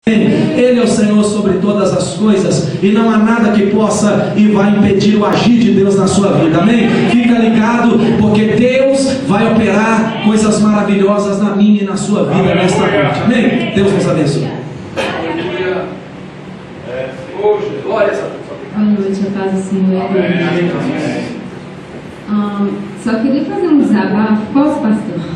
Ele é o Senhor sobre todas as coisas, e não há nada que possa e vai impedir o agir de Deus na sua vida, amém? Fica ligado, porque Deus vai operar coisas maravilhosas na minha e na sua vida nesta noite, amém? Deus nos abençoe. Glória a Deus. Boa noite, a paz do Senhor. Só queria fazer um desabafo. Posso, pastor?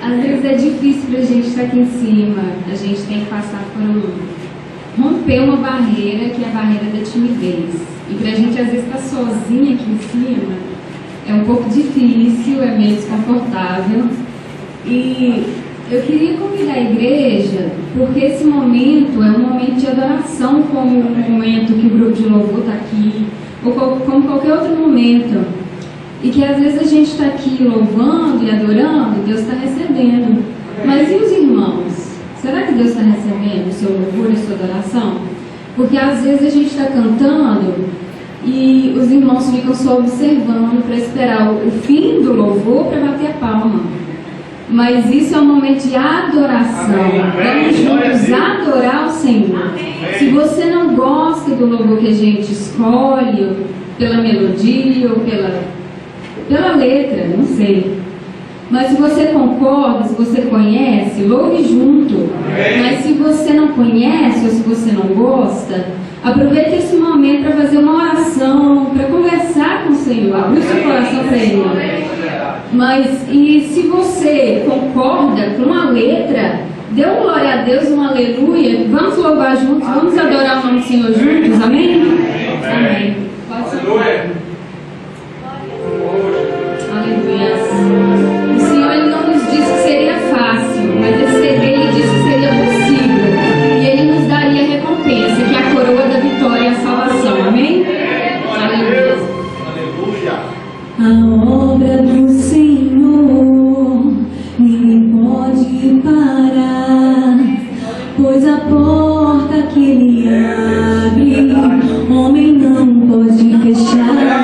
Às vezes é difícil para a gente estar aqui em cima. A gente tem que passar por romper uma barreira, que é a barreira da timidez. E para a gente, às vezes, estar sozinha aqui em cima é um pouco difícil, é meio desconfortável. E eu queria convidar a igreja, porque esse momento é um momento de adoração, como o momento que o grupo de louvor está aqui, ou como qualquer outro momento. E que às vezes a gente está aqui louvando e adorando, Deus está recebendo. Mas e os irmãos? Será que Deus está recebendo o seu louvor e a sua adoração? Porque às vezes a gente está cantando e os irmãos ficam só observando para esperar o fim do louvor para bater a palma. Mas isso é um momento de adoração. Vamos juntos adorar o Senhor. Se você não gosta do louvor que a gente escolhe, pela melodia ou pela letra, não sei. Mas se você concorda, se você conhece, louve junto. Mas se você não conhece ou se você não gosta, aproveite esse momento para fazer uma oração, para conversar com o Senhor, abrir seu coração para Ele. Mas, e se você concorda com a letra, dê um glória a Deus, um aleluia, vamos louvar juntos, vamos adorar o nome do Senhor juntos, amém? Amém. Pode ser. Aleluia. O Senhor, Ele não nos disse que seria fácil, mas Ele disse que seria possível. E Ele nos daria a recompensa, que é a coroa da vitória e a salvação, amém? Aleluia. A obra do Senhor ninguém pode parar, pois a porta que Ele abre, homem não pode fechar.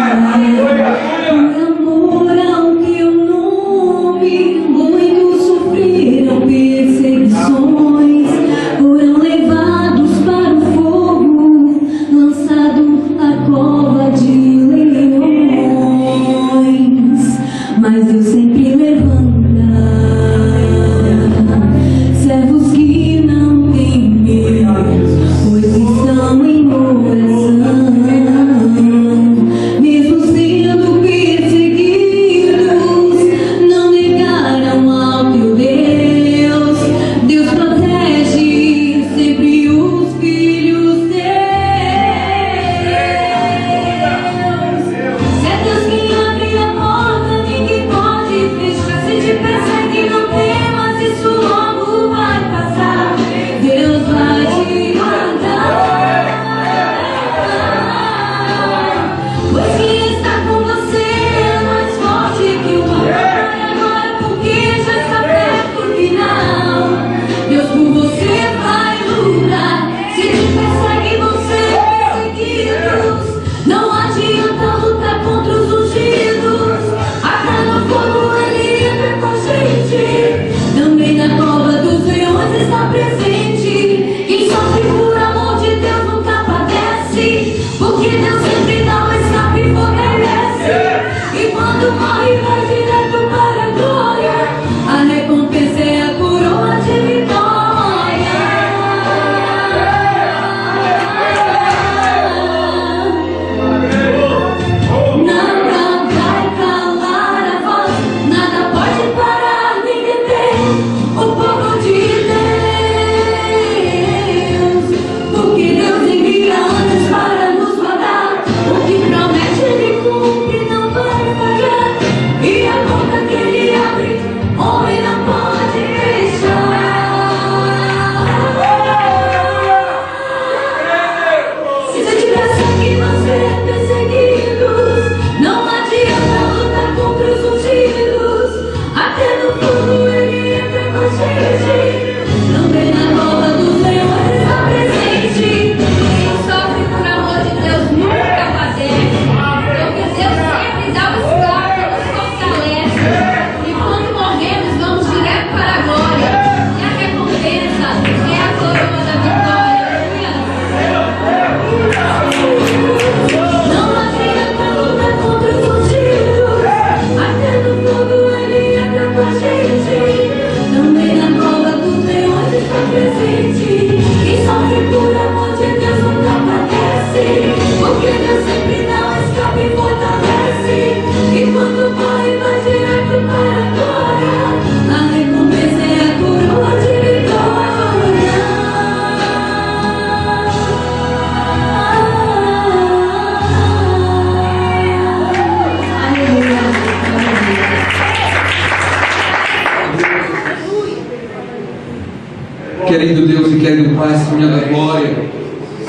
Querido Deus e querido Pai, Senhor da glória,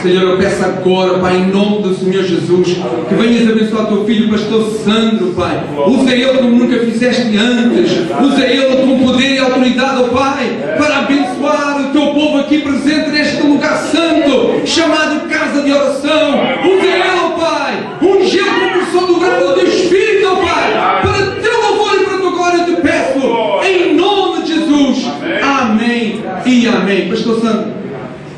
Senhor, eu peço agora, Pai, em nome do Senhor Jesus, que venhas abençoar teu filho, pastor Sandro, Pai. Usa ele como nunca fizeste antes. Usa ele com poder e autoridade, ó Pai, para abençoar o teu povo aqui presente neste lugar santo, chamado casa de oração. Usa ele, ó Pai, unge ele com porção do grande do Espírito, ó Pai, para teu louvor e para tua glória, eu te peço, em nome de Jesus. Amém e amém. Pastor Sandro,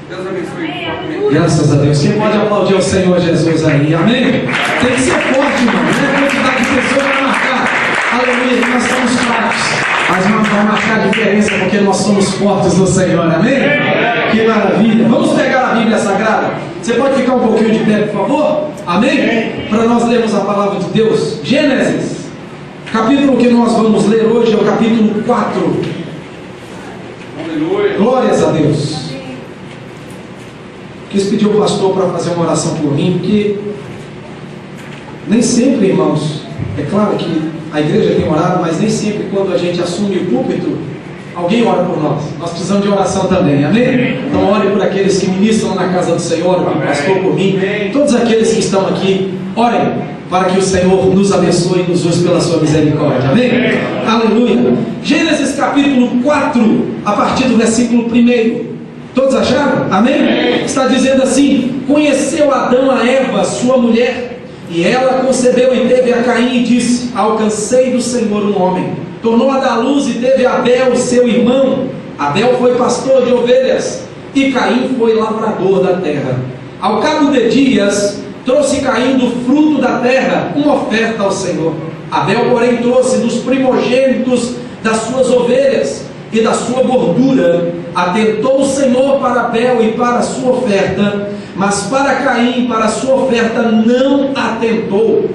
Deus abençoe. Graças a Deus. Quem pode aplaudir ao Senhor Jesus aí? Amém? Tem que ser forte, irmão. Não é quantidade de pessoas para marcar. Aleluia. Nós somos fracos. Mas vai marcar a diferença porque nós somos fortes no Senhor. Amém? Que maravilha. Vamos pegar a Bíblia Sagrada. Você pode ficar um pouquinho de pé, por favor? Amém? Para nós lermos a palavra de Deus. Gênesis. Capítulo que nós vamos ler hoje é o capítulo 4. Aleluia. Glórias a Deus. Quis pedir ao pastor para fazer uma oração por mim, porque nem sempre, irmãos, é claro que a igreja tem orado, mas nem sempre quando a gente assume o púlpito, alguém ora por nós. Nós precisamos de oração também, amém? Então ore por aqueles que ministram na casa do Senhor, por pastor, por mim, todos aqueles que estão aqui, orem para que o Senhor nos abençoe e nos use pela sua misericórdia, amém? Aleluia. Gênesis capítulo 4, a partir do versículo 1. Todos acharam? Amém? Está dizendo assim: conheceu Adão a Eva, sua mulher, e ela concebeu e teve a Caim e disse: alcancei do Senhor um homem. Tornou a dar luz e teve Abel, seu irmão. Abel foi pastor de ovelhas e Caim foi lavrador da terra. Ao cabo de dias, trouxe Caim do fruto da terra uma oferta ao Senhor. Abel, porém, trouxe dos primogênitos das suas ovelhas e da sua gordura. Atentou o Senhor para Abel e para a sua oferta, mas para Caim, para a sua oferta, não atentou.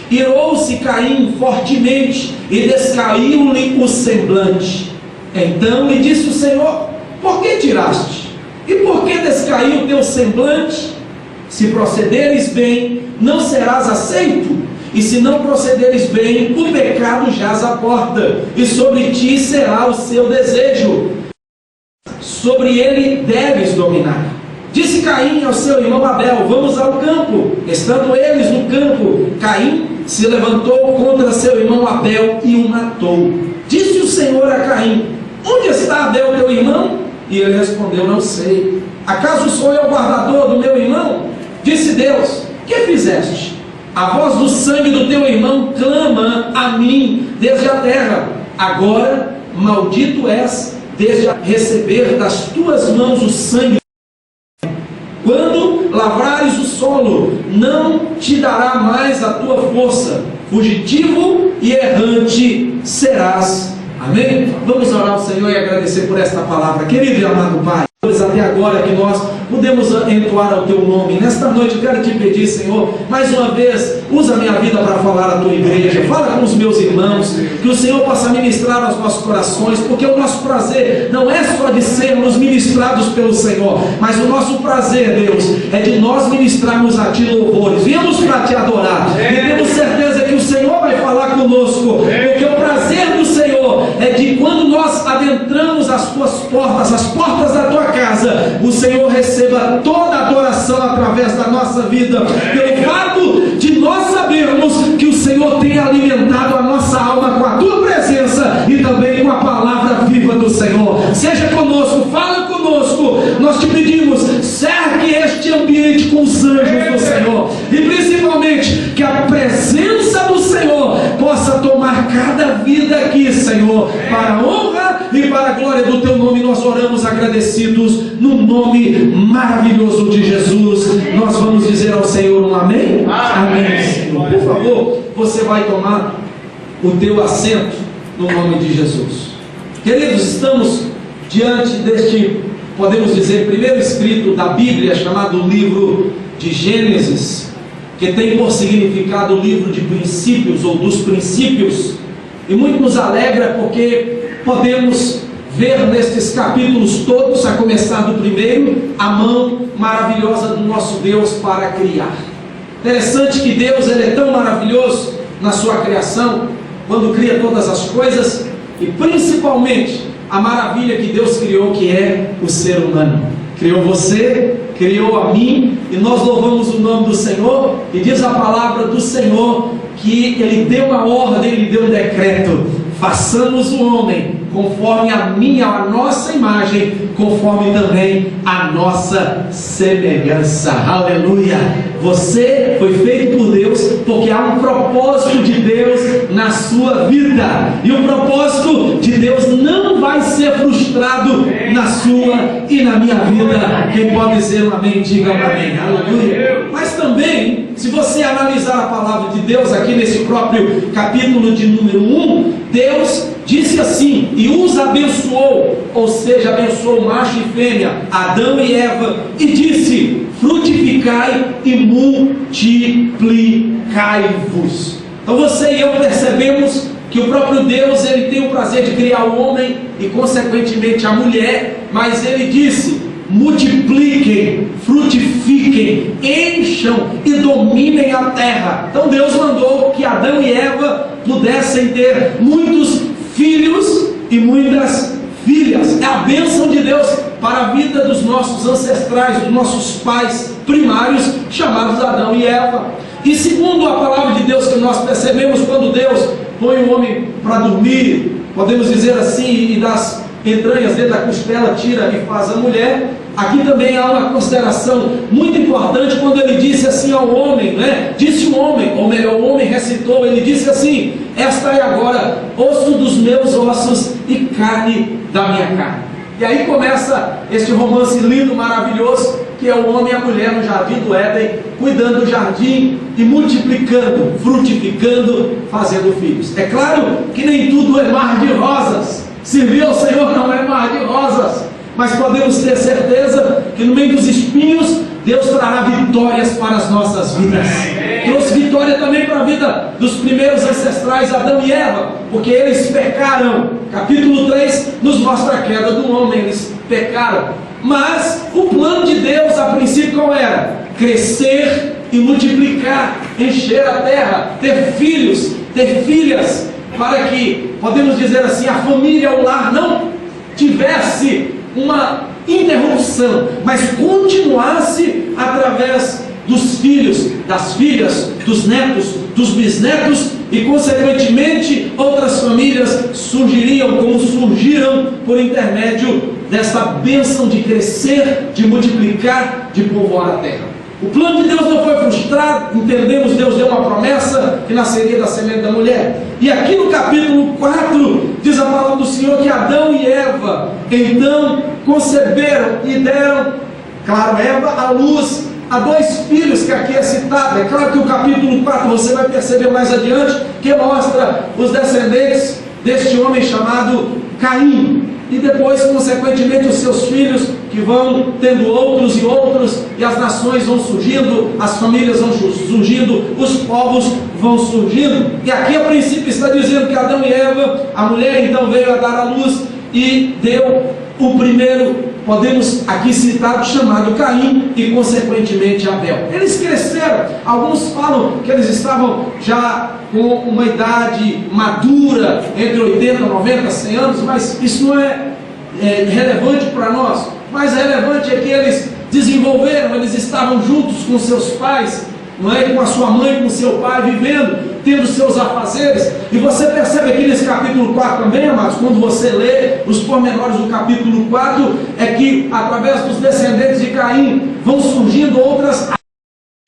Irou-se Caim fortemente e descaiu-lhe o semblante. Então lhe disse o Senhor: por que tiraste? E por que descaiu o teu semblante? Se procederes bem, não serás aceito, e se não procederes bem, o pecado jaz à porta, e sobre ti será o seu desejo. Sobre ele deves dominar. Disse Caim ao seu irmão Abel: vamos ao campo. Estando eles no campo, Caim se levantou contra seu irmão Abel e o matou. Disse o Senhor a Caim: onde está Abel teu irmão? E ele respondeu: não sei. Acaso sou eu guardador do meu irmão? Disse Deus: que fizeste? A voz do sangue do teu irmão clama a mim desde a terra. Agora maldito és desde a receber das tuas mãos o sangue. Quando lavrares o solo, não te dará mais a tua força. Fugitivo e errante serás. Amém? Vamos orar ao Senhor e agradecer por esta palavra. Querido e amado Pai, até agora que nós podemos entoar ao teu nome, nesta noite eu quero te pedir, Senhor, mais uma vez, usa a minha vida para falar à tua igreja, fala com os meus irmãos, que o Senhor possa ministrar aos nossos corações, porque o nosso prazer não é só de sermos ministrados pelo Senhor, mas o nosso prazer, Deus, é de nós ministrarmos a ti louvores. Viemos para te adorar e temos certeza que o Senhor vai falar conosco, porque o prazer do Senhor é de quando nós adentramos as tuas portas, as portas da tua casa, o Senhor receba toda a adoração através da nossa vida, pelo fato de nós sabermos que o Senhor tem alimentado a nossa alma com a tua presença e também com a palavra viva do Senhor. Seja conosco, fala conosco, nós te pedimos, cerque este ambiente com os anjos do Senhor, e principalmente que a presença do Senhor possa tomar cada vida aqui, Senhor, para a honra e para a glória do teu nome. Nós oramos agradecidos no nome maravilhoso de Jesus. Nós vamos dizer ao Senhor um amém? Amém, Senhor. Por favor, você vai tomar o teu assento no nome de Jesus. Queridos, estamos diante deste, podemos dizer, primeiro escrito da Bíblia, chamado livro de Gênesis, que tem por significado o livro de princípios ou dos princípios, e muito nos alegra porque podemos ver nestes capítulos todos, a começar do primeiro, a mão maravilhosa do nosso Deus para criar. Interessante que Deus, ele é tão maravilhoso na sua criação, quando cria todas as coisas, e principalmente a maravilha que Deus criou, que é o ser humano. Criou você, criou a mim, e nós louvamos o nome do Senhor, e diz a palavra do Senhor, que Ele deu uma ordem, Ele deu um decreto: façamos o homem conforme a nossa imagem, conforme também a nossa semelhança. Aleluia! Você foi feito por Deus, porque há um propósito de Deus na sua vida, e o propósito de Deus não vai ser frustrado na sua e na minha vida. Quem pode dizer um amém, diga um amém. Aleluia! Mas também, se você analisar a palavra de Deus aqui nesse próprio capítulo de número 1, Deus disse assim, e os abençoou, ou seja, abençoou macho e fêmea, Adão e Eva, e disse: frutificai e multiplicai-vos. Então você e eu percebemos que o próprio Deus, Ele tem o prazer de criar o homem e consequentemente a mulher, mas Ele disse: multipliquem, frutifiquem, encham e dominem a terra. Então Deus mandou que Adão e Eva pudessem ter muitos filhos e muitas filhas. É a bênção de Deus para a vida dos nossos ancestrais, dos nossos pais primários, chamados Adão e Eva. E segundo a palavra de Deus que nós percebemos, quando Deus põe o homem para dormir, podemos dizer assim, e das entranhas dentro da costela tira e faz a mulher. Aqui também há uma consideração muito importante, quando ele disse assim ao homem, né? Disse o homem, ou melhor, o homem recitou, ele disse assim: esta é agora osso dos meus ossos e carne da minha carne. E aí começa este romance lindo, maravilhoso, que é o homem e a mulher no jardim do Éden, cuidando do jardim e multiplicando, frutificando, fazendo filhos. É claro que nem tudo é mar de rosas. Servir ao Senhor não é mar de rosas, mas podemos ter certeza que no meio dos espinhos Deus trará vitórias para as nossas vidas. Trouxe vitória também para a vida dos primeiros ancestrais, Adão e Eva, porque eles pecaram. Capítulo 3 nos mostra a queda do homem, eles pecaram. Mas o plano de Deus a princípio qual era? Crescer e multiplicar, encher a terra, ter filhos, ter filhas, para que, podemos dizer assim, a família, o lar não tivesse uma interrupção, mas continuasse através dos filhos, das filhas, dos netos, dos bisnetos, e consequentemente outras famílias surgiriam, como surgiram por intermédio desta bênção de crescer, de multiplicar, de povoar a terra. O plano de Deus não foi frustrado, entendemos, Deus deu uma promessa que nasceria da semente da mulher. E aqui no capítulo 4, diz a palavra do Senhor que Adão e Eva, então, conceberam e deram, claro, Eva à luz a 2 filhos, que aqui é citado. É claro que o capítulo 4, você vai perceber mais adiante, que mostra os descendentes deste homem chamado Caim. E depois, consequentemente, os seus filhos, que vão tendo outros e outros, e as nações vão surgindo, as famílias vão surgindo, os povos vão surgindo. E aqui a princípio está dizendo que Adão e Eva, a mulher então veio a dar à luz e deu o primeiro, podemos aqui citar, chamado Caim, e consequentemente Abel. Eles cresceram, alguns falam que eles estavam já com uma idade madura, entre 80, 90, 100 anos, mas isso não é relevante para nós. Mais relevante é que eles desenvolveram, eles estavam juntos com seus pais, não é? Com a sua mãe, com seu pai, vivendo, tendo seus afazeres. E você percebe aqui nesse capítulo 4 também, amados, quando você lê os pormenores do capítulo 4, é que através dos descendentes de Caim vão surgindo outras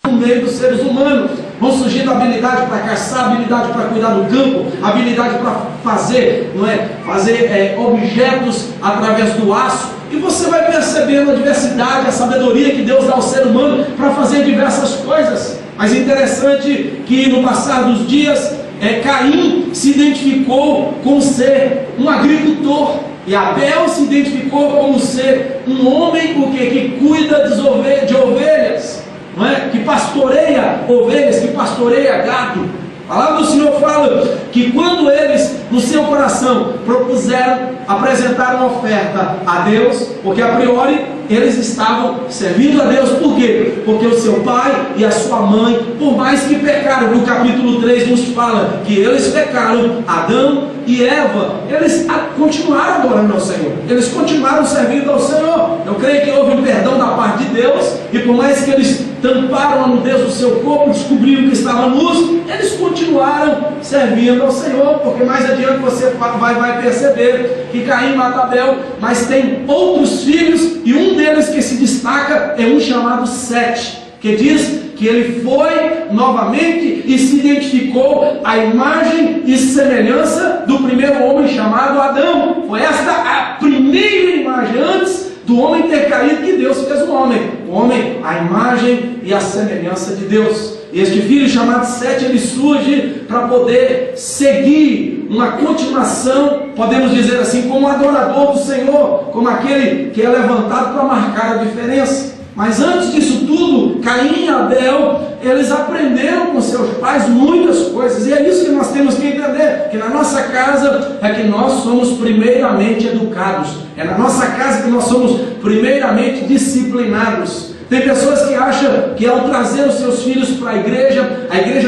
no meio dos seres humanos. Vão surgindo habilidade para caçar, habilidade para cuidar do campo, habilidade para fazer, não é? Fazer objetos através do aço. E você vai percebendo a diversidade, a sabedoria que Deus dá ao ser humano para fazer diversas coisas. Mas é interessante que no passar dos dias, Caim se identificou com ser um agricultor, e Abel se identificou como ser um homem que cuida de ovelhas, não é? Que pastoreia ovelhas, que pastoreia gado. A palavra do Senhor fala que quando eles, no seu coração, apresentaram uma oferta a Deus, porque a priori eles estavam servindo a Deus. Por quê? Porque o seu pai e a sua mãe, por mais que pecaram, no capítulo 3 nos fala que eles pecaram, Adão e Eva, eles continuaram adorando ao Senhor, eles continuaram servindo ao Senhor. Eu creio que houve um perdão da parte de Deus, e por mais que eles tamparam a nudez do seu corpo, descobriram que estava nus, eles continuaram servindo ao Senhor, porque mais adiante você vai perceber que Caim mata Abel, mas tem outros filhos, e um deles que se destaca é um chamado Sete, que diz que ele foi novamente e se identificou à imagem e semelhança do primeiro homem chamado Adão. Foi esta a primeira imagem, antes do homem ter caído, que Deus fez o homem, a imagem e a semelhança de Deus. E este filho chamado Sete, ele surge para poder seguir uma continuação, podemos dizer assim, como adorador do Senhor, como aquele que é levantado para marcar a diferença. Mas antes disso tudo, Caim e Abel, eles aprenderam com seus pais muitas coisas, e é isso que nós temos que entender, que na nossa casa é que nós somos primeiramente educados, é na nossa casa que nós somos primeiramente disciplinados. Tem pessoas que acham que ao trazer os seus filhos para a igreja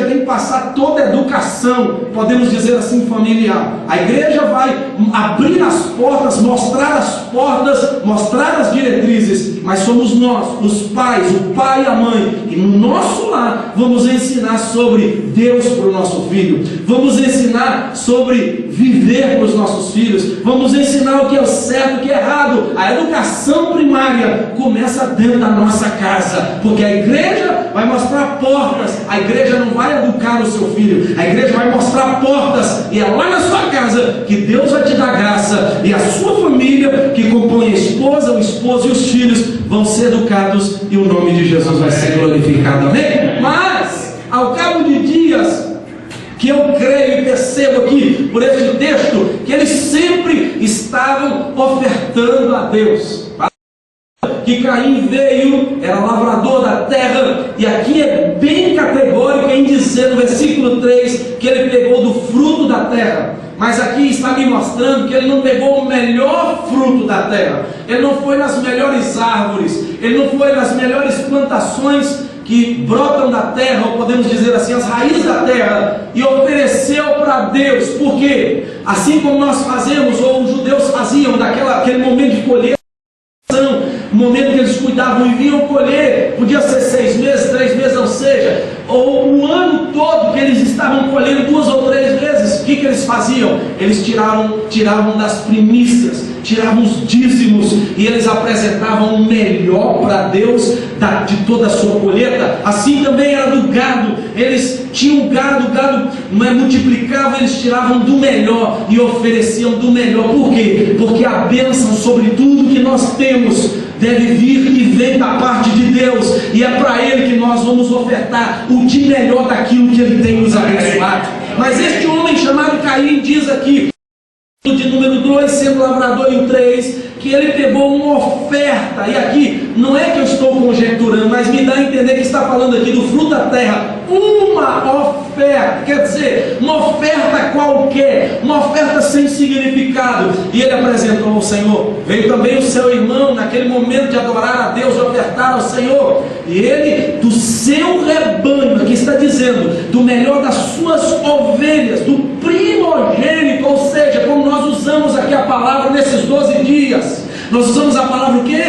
tem que passar toda a educação, podemos dizer assim, familiar. A igreja vai abrir as portas, mostrar as portas, mostrar as diretrizes, mas somos nós, os pais, o pai e a mãe, e no nosso lar vamos ensinar sobre Deus para o nosso filho, vamos ensinar sobre viver para os nossos filhos, vamos ensinar o que é o certo, o que é errado. A educação primária começa dentro da nossa casa, porque a igreja vai mostrar portas, a igreja não vai educar o seu filho, a igreja vai mostrar portas, e é lá na sua casa que Deus vai te dar graça, e a sua família, que compõe a esposa, o esposo e os filhos, vão ser educados, e o nome de Jesus vai ser glorificado, amém? Mas, ao cabo de dias, que eu creio e percebo aqui, por este texto, que eles sempre estavam ofertando a Deus. Que Caim veio, era lavrador da terra, e aqui é bem categórico em dizer no versículo 3 que ele pegou do fruto da terra, mas aqui está me mostrando que ele não pegou o melhor fruto da terra, ele não foi nas melhores árvores, ele não foi nas melhores plantações que brotam da terra, ou podemos dizer assim, as raízes da terra, e ofereceu para Deus. Por quê? Assim como nós fazemos, ou os judeus faziam, aquele momento de colheita, no momento que eles cuidavam e vinham colher, podia ser 6 meses, 3 meses, ou seja, ou o ano todo que eles estavam colhendo 2 ou 3 vezes, o que eles faziam? Eles tiravam das primícias, tiravam os dízimos, e eles apresentavam o melhor para Deus de toda a sua colheita. Assim também era do gado, eles tinham gado, o gado multiplicava, eles tiravam do melhor e ofereciam do melhor. Por quê? Porque a bênção sobre tudo que nós temos deve vir e vem da parte de Deus, e é para Ele que nós vamos ofertar o de melhor daquilo que Ele tem nos abençoado. Mas este homem chamado Caim diz aqui, de número 2, sendo lavrador, e o 3, que ele pegou uma oferta, e aqui não é que eu estou conjecturando, mas me dá a entender que está falando aqui do fruto da terra, uma oferta, quer dizer, uma oferta qualquer, uma oferta sem significado, e ele apresentou ao Senhor. Veio também o seu irmão, naquele momento de adorar a Deus, de ofertar ao Senhor, e ele, do seu rebanho, aqui está dizendo, do melhor das suas ovelhas, do primogênito, ou seja, como nós usamos aqui a palavra nesses 12 dias, nós usamos a palavra o quê?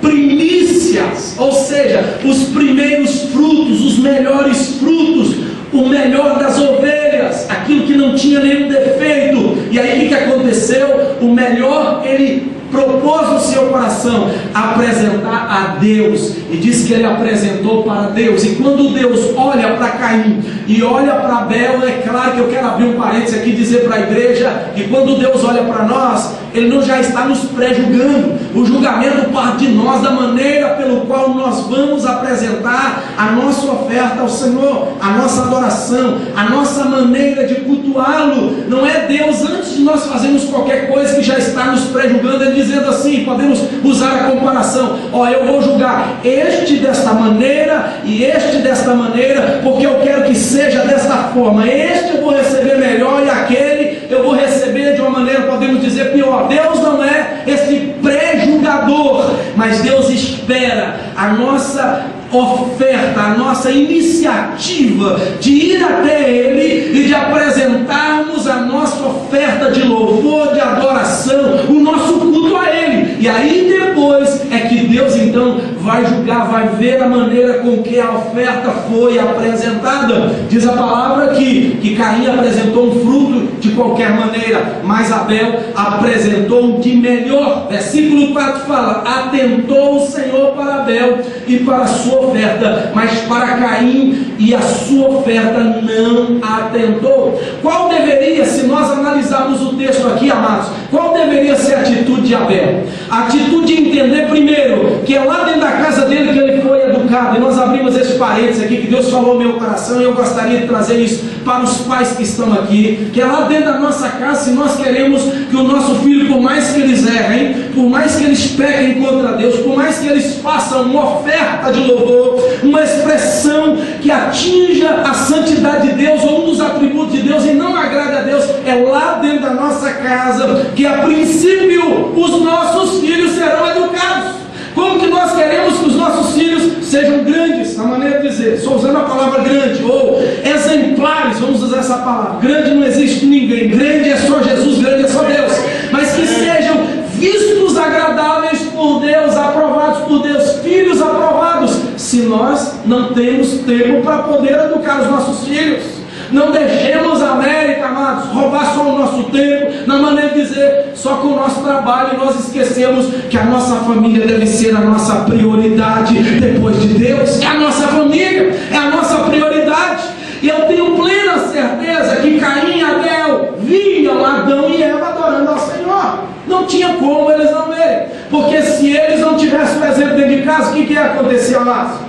Primícias, ou seja, os primeiros frutos, os melhores frutos, o melhor das ovelhas, aquilo que não tinha nenhum defeito. E aí o que aconteceu? O melhor ele propôs no seu coração apresentar a Deus, e diz que ele apresentou para Deus. E quando Deus olha para Caim e olha para Abel, é claro que eu quero abrir um parênteses aqui e dizer para a igreja que quando Deus olha para nós, Ele não já está nos pré-julgando, o julgamento parte de nós, da maneira pelo qual nós vamos apresentar a nossa oferta ao Senhor, a nossa adoração, a nossa maneira de cultuá-lo. Não é Deus, antes de nós fazermos qualquer coisa, que já está nos pré-julgando, Ele dizendo assim, podemos usar a comparação: ó, eu vou julgar este desta maneira e este desta maneira, porque eu quero que seja desta forma. Este eu vou receber melhor e aquele eu vou receber de uma maneira, podemos dizer, pior. Deus não é esse pré-julgador, mas Deus espera a nossa oferta, a nossa iniciativa de ir até Ele e de apresentarmos a nossa oferta de louvor, de adoração, o nosso culto a Ele. E aí depois é que Deus então vai julgar, vai ver a maneira com que a oferta foi apresentada. Diz a palavra que Caim apresentou um fruto de qualquer maneira, mas Abel apresentou um de melhor. Versículo 4 fala: atentou o Senhor para Abel e para a sua oferta, mas para Caim e a sua oferta não atentou. Qual deveria, se nós analisarmos o texto aqui, amados, qual deveria ser a atitude de Abel? A atitude de entender primeiro que é lá dentro da casa dele que ele foi educado. E nós abrimos esse parênteses aqui que Deus falou no meu coração, e eu gostaria de trazer isso para os pais que estão aqui, que é lá dentro da nossa casa. Se nós queremos que o nosso filho, por mais que eles errem, por mais que eles pequem contra Deus, por mais que eles façam uma oferta de louvor, uma expressão que atinja a santidade de Deus ou um dos atributos de Deus e não agrade a Deus, é lá dentro da nossa casa que a princípio os nossos filhos serão educados. Como que nós queremos que os nossos filhos sejam grandes, na maneira de dizer, estou usando a palavra grande, ou exemplares, vamos usar essa palavra. Grande não existe ninguém, grande é só Jesus, grande é só Deus, mas que sejam vistos agradáveis por Deus, aprovados por Deus, filhos aprovados, se nós não temos tempo para poder educar os nossos filhos. Não deixemos a América, amados, roubar só o nosso tempo, na maneira de dizer, só com o nosso trabalho, nós esquecemos que a nossa família deve ser a nossa prioridade depois de Deus. É a nossa família, é a nossa prioridade. E eu tenho plena certeza que Caim e Abel viam Adão e Eva adorando ao Senhor. Não tinha como eles não verem, porque se eles não tivessem presente dentro de casa, o que ia acontecer, amados?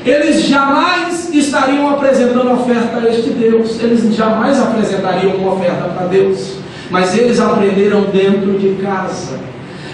Eles jamais estariam apresentando oferta a este Deus, eles jamais apresentariam uma oferta para Deus, mas eles aprenderam dentro de casa.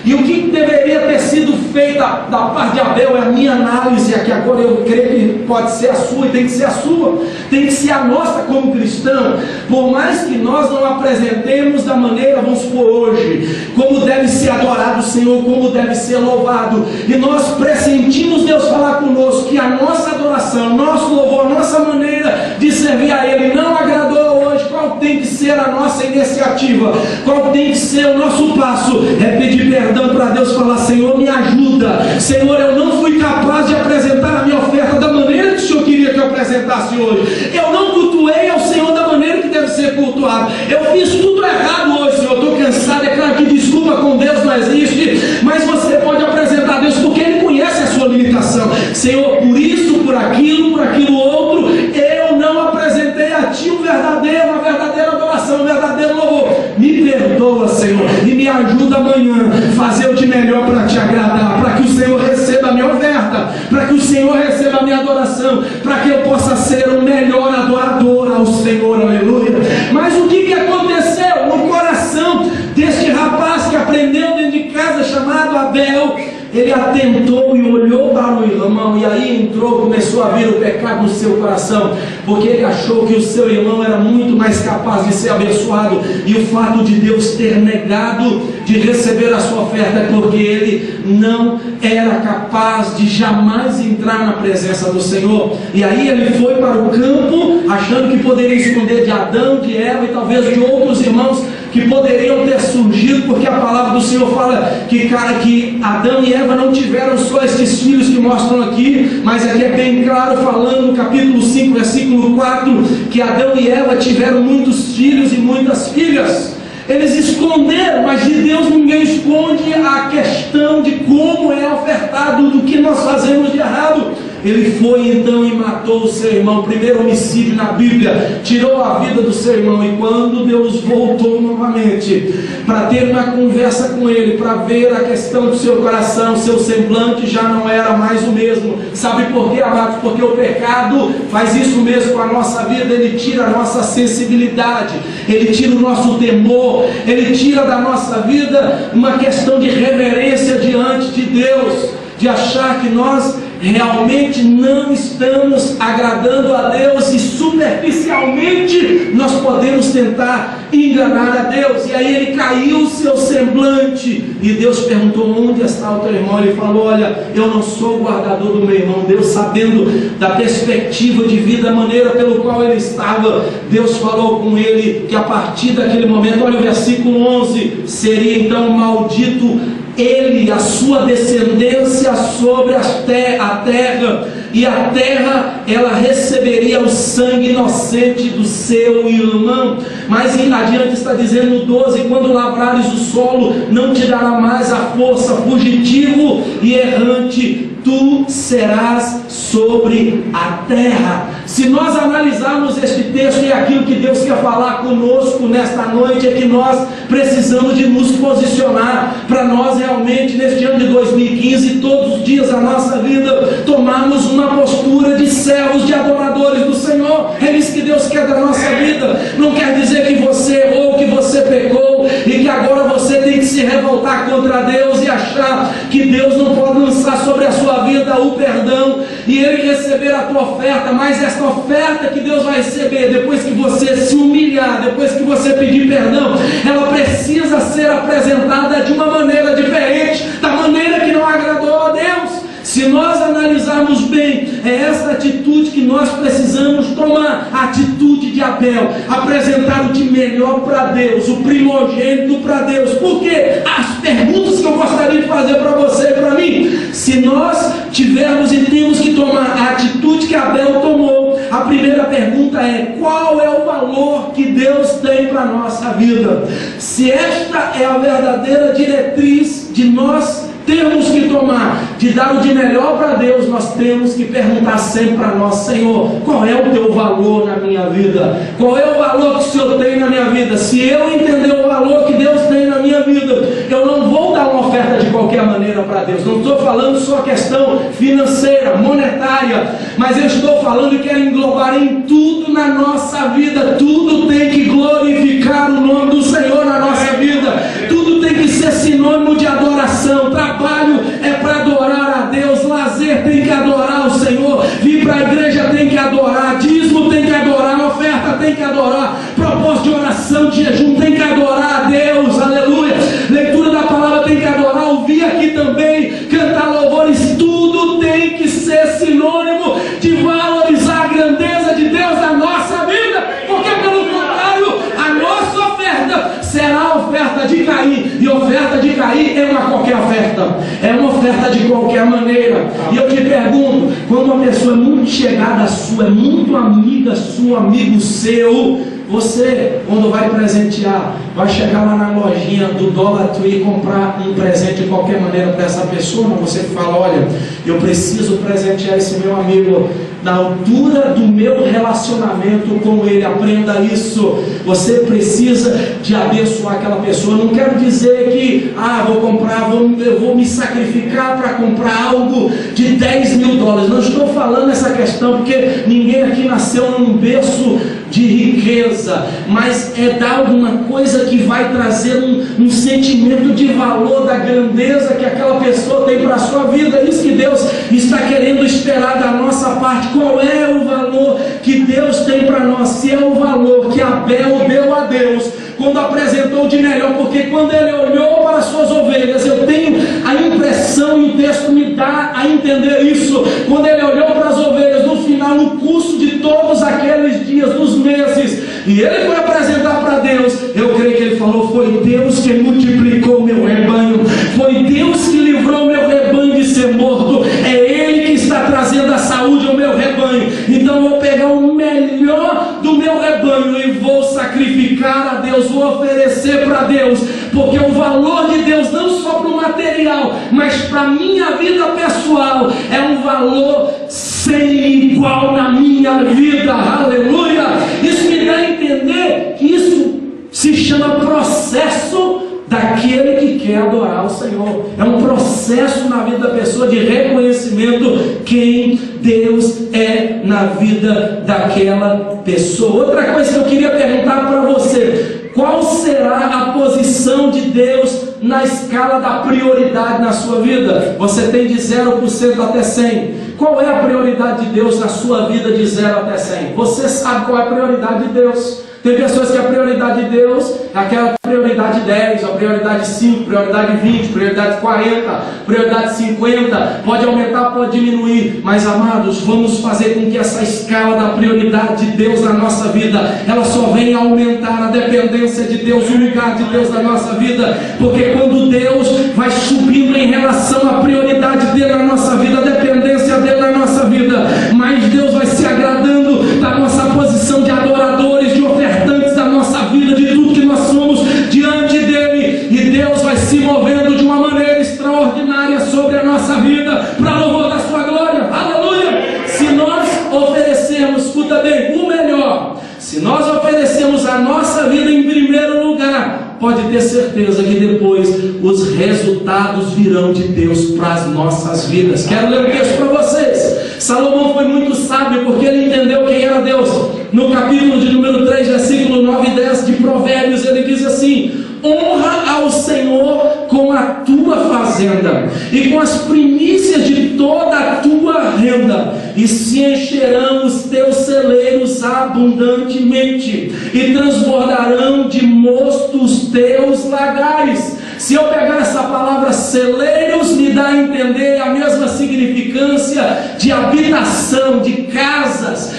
E o que deveria ter sido feito da parte de Abel, é a minha análise aqui agora, eu creio que pode ser a sua e tem que ser a sua, tem que ser a nossa como cristão. Por mais que nós não apresentemos da maneira, vamos supor hoje, como deve ser adorado o Senhor, como deve ser louvado, e nós pressentimos Deus falar conosco que a nossa adoração, nosso louvor, a nossa maneira de servir a Ele não agradou hoje, qual tem que ser a nossa iniciativa? Qual tem que ser o nosso passo? É pedir perdão para Deus, falar: Senhor, me ajuda. Senhor, eu não fui capaz de apresentar a minha oferta da maneira que o Senhor queria que eu apresentasse hoje. Eu não cultuei ao Senhor da maneira que deve ser cultuado. Eu fiz tudo errado hoje, Senhor. Estou cansado. É claro que desculpa com Deus não existe, mas você pode apresentar a Deus porque Ele conhece a sua limitação. Senhor, por isso, por aquilo outro, eu não apresentei a Ti uma verdadeira adoração, um verdadeiro louvor. Me perdoa, Senhor, e me ajuda amanhã fazer o de melhor para Te agradar, para que o Senhor receba a minha oferta, para que o Senhor receba a minha adoração, para que eu possa ser o melhor adorador ao Senhor, aleluia. Mas o que aconteceu no coração deste rapaz que aprendeu dentro de casa, chamado Abel? Ele atentou e olhou para o irmão, e aí começou a vir o pecado no seu coração, porque ele achou que o seu irmão era muito mais capaz de ser abençoado, e o fato de Deus ter negado de receber a sua oferta é porque ele não era capaz de jamais entrar na presença do Senhor. E aí ele foi para o campo, achando que poderia esconder de Adão, de Eva e talvez de outros irmãos que poderiam ter surgido, porque a palavra do Senhor fala que Adão e Eva não tiveram só esses filhos que mostram aqui, mas aqui é bem claro, falando no capítulo 5, versículo 4, que Adão e Eva tiveram muitos filhos e muitas filhas. Eles esconderam, mas de Deus ninguém esconde a questão de como é ofertado, do que nós fazemos de errado. Ele foi então e matou o seu irmão, primeiro homicídio na Bíblia, tirou a vida do seu irmão. E quando Deus voltou novamente para ter uma conversa com ele, para ver a questão do seu coração, seu semblante já não era mais o mesmo. Sabe por quê, amados? Porque o pecado faz isso mesmo com a nossa vida. Ele tira a nossa sensibilidade, ele tira o nosso temor, ele tira da nossa vida uma questão de reverência diante de Deus, de achar que nós realmente não estamos agradando a Deus e superficialmente nós podemos tentar enganar a Deus. E aí ele caiu o seu semblante e Deus perguntou: onde está o teu irmão? Ele falou: olha, eu não sou o guardador do meu irmão. Deus, sabendo da perspectiva de vida, a maneira pelo qual ele estava, Deus falou com ele que a partir daquele momento, olha o versículo 11, seria então maldito ele, a sua descendência sobre a terra, e a terra ela receberia o sangue inocente do seu irmão. Mas adiante está dizendo no 12: quando lavrares o solo, não te dará mais a força, fugitivo e errante tu serás sobre a terra. Se nós analisarmos este texto, e aquilo que Deus quer falar conosco nesta noite é que nós precisamos de nos posicionar, para nós realmente neste ano de 2015, todos os dias da nossa vida, tomarmos uma postura de servos, de adoradores do Senhor. É isso que Deus quer da nossa vida. Não quer dizer que você errou, que você pecou e que agora você tem que se revoltar contra Deus e achar que Deus não pode lançar sobre a sua vida o perdão e Ele receber a tua oferta. Mas esta oferta que Deus vai receber, depois que você se humilhar, depois que você pedir perdão, ela precisa ser apresentada de uma maneira diferente, da maneira que não agradou a Deus. Se nós analisarmos bem, é essa atitude que nós precisamos tomar, a atitude de Abel, apresentar o de melhor para Deus, o primogênito para Deus. Porque as perguntas que eu gostaria de fazer para você e para mim, se nós tivermos e temos que tomar a atitude que Abel tomou, a primeira pergunta é: qual é o valor que Deus tem para a nossa vida? Se esta é a verdadeira diretriz de nós temos que tomar, de dar o de melhor para Deus, nós temos que perguntar sempre para nós: Senhor, qual é o teu valor na minha vida? Qual é o valor que o Senhor tem na minha vida? Se eu entender o valor que Deus tem na minha vida, eu não vou dar uma oferta de qualquer maneira para Deus. Não estou falando só questão financeira, monetária, mas eu estou falando e quero englobar em tudo na nossa vida. Tudo tem que glorificar o nome do Senhor na nossa vida. Tudo tem que ser sinônimo de adoração. Trabalho é para adorar a Deus, lazer tem que adorar o Senhor, vir para a igreja tem que adorar, dízimo tem que adorar, oferta tem que adorar, propósito de oração, de jejum tem que adorar a Deus, aleluia, leitura da palavra tem que adorar, ouvir aqui também, cantar louvores, tudo tem que ser sinônimo de valorizar a grandeza de Deus na nossa vida, porque pelo contrário, a nossa oferta será a oferta de Caim, e oferta de Caim é uma qualquer oferta, é uma oferta de qualquer maneira. E eu te pergunto, quando uma pessoa é muito chegada sua, é muito amiga sua, amigo seu, você, quando vai presentear, vai chegar lá na lojinha do Dollar Tree e comprar um presente de qualquer maneira para essa pessoa? Não, você fala: olha, eu preciso presentear esse meu amigo na altura do meu relacionamento com ele. Aprenda isso. Você precisa de abençoar aquela pessoa. Não quero dizer que vou comprar, eu vou me sacrificar para comprar algo de 10 mil dólares. Não estou falando essa questão, porque ninguém aqui nasceu num berço de riqueza, mas é dar alguma coisa que vai trazer um sentimento de valor da grandeza que aquela pessoa tem para a sua vida. É isso que Deus está querendo esperar da nossa parte. Qual é o valor que Deus tem para nós? Se é o valor que Abel deu a Deus quando apresentou de melhor, porque quando ele olhou para as suas ovelhas, eu tenho a impressão, e o texto me dá a entender isso, quando ele olhou para as ovelhas no final, no curso de todos aqueles dias, dos meses, e ele foi apresentar para Deus, eu creio que ele falou: foi Deus que multiplicou o meu rebanho, foi Deus que livrou o meu rebanho de ser morto, é Ele que está trazendo a saúde ao meu rebanho, então eu vou pegar o melhor do meu rebanho e vou sacrificar a Deus, vou oferecer para Deus, porque o valor de Deus, não só para o material, mas para a minha vida pessoal, é um valor sem igual na minha vida, aleluia. Isso me dá a entender que isso se chama processo daquele que quer adorar o Senhor. É um processo na vida da pessoa de reconhecimento quem Deus é na vida daquela pessoa. Outra coisa que eu queria perguntar para você: qual será a posição de Deus na escala da prioridade na sua vida? Você tem de 0% até 100. Qual é a prioridade de Deus na sua vida de 0 até 100? Você sabe qual é a prioridade de Deus. Tem pessoas que a prioridade de Deus é aquela prioridade 10, a prioridade 5, prioridade 20, prioridade 40, prioridade 50, pode aumentar, pode diminuir, mas amados, vamos fazer com que essa escala da prioridade de Deus na nossa vida, ela só venha aumentar a dependência de Deus, o lugar de Deus na nossa vida, porque quando Deus vai subindo em relação à prioridade dele na nossa vida, a dependência dele na nossa vida, mais Deus vai se agradando da nossa posição de adoradores, de ofertantes da nossa vida, de tudo que nós somos diante dele, e Deus vai se movendo de uma maneira extraordinária sobre a nossa vida, para louvor da sua glória. Aleluia! Se nós oferecermos, escuta bem, o melhor, se nós oferecemos a nossa vida em primeiro lugar, pode ter certeza que depois os resultados virão de Deus para as nossas vidas. Quero ler um texto para vocês. Salomão foi muito sábio porque ele entendeu quem era Deus. No capítulo de número 3, versículo 9 e 10 de Provérbios, ele diz assim: honra ao Senhor com a tua fazenda e com as primícias de toda a tua renda, e se encherão os teus celeiros abundantemente, e transbordarão de mosto os teus lagares. Se eu pegar essa palavra celeiros, me dá a entender a mesma significância de habitação, de casas.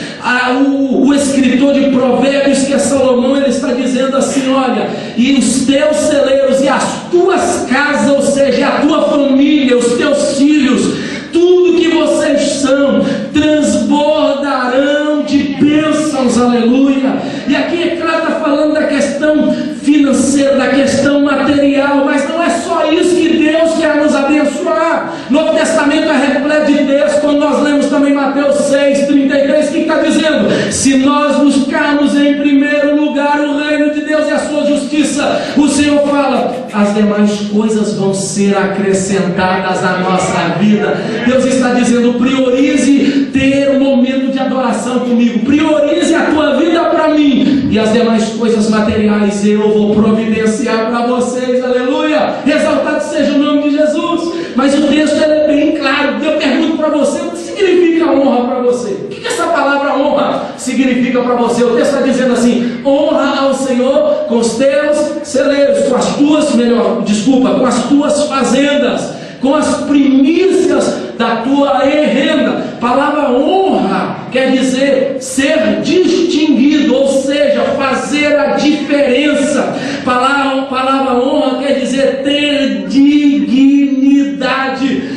O escritor de Provérbios, que é Salomão, ele está dizendo assim: olha, e os teus celeiros e as tuas casas, ou seja, a tua família, os teus filhos, tudo que vocês são, transbordarão de bênçãos. Aleluia! E aqui é claro, está falando da questão financeira, da questão material, mas não é só isso que Deus quer nos abençoar. Novo Testamento é repleto de textos. Quando nós lemos também Mateus 6:33, que está dizendo: se nós buscarmos em primeiro lugar o reino de Deus e a sua justiça, o Senhor fala, as demais coisas vão ser acrescentadas à nossa vida. Deus está dizendo: priorize ter um momento de adoração comigo, priorize a tua vida para mim, e as demais coisas materiais eu vou providenciar para vocês. Aleluia! Exaltado seja o nome de Jesus. Mas o texto é bem claro. Eu pergunto para você: o que significa honra para você? O que essa palavra honra significa para você? O texto está dizendo assim: honra ao Senhor com os teus celeiros, com as tuas, com as tuas fazendas, com as primícias da tua renda. Palavra honra quer dizer ser distinguido, ou seja, fazer a diferença. Palavra honra quer dizer ter dignidade.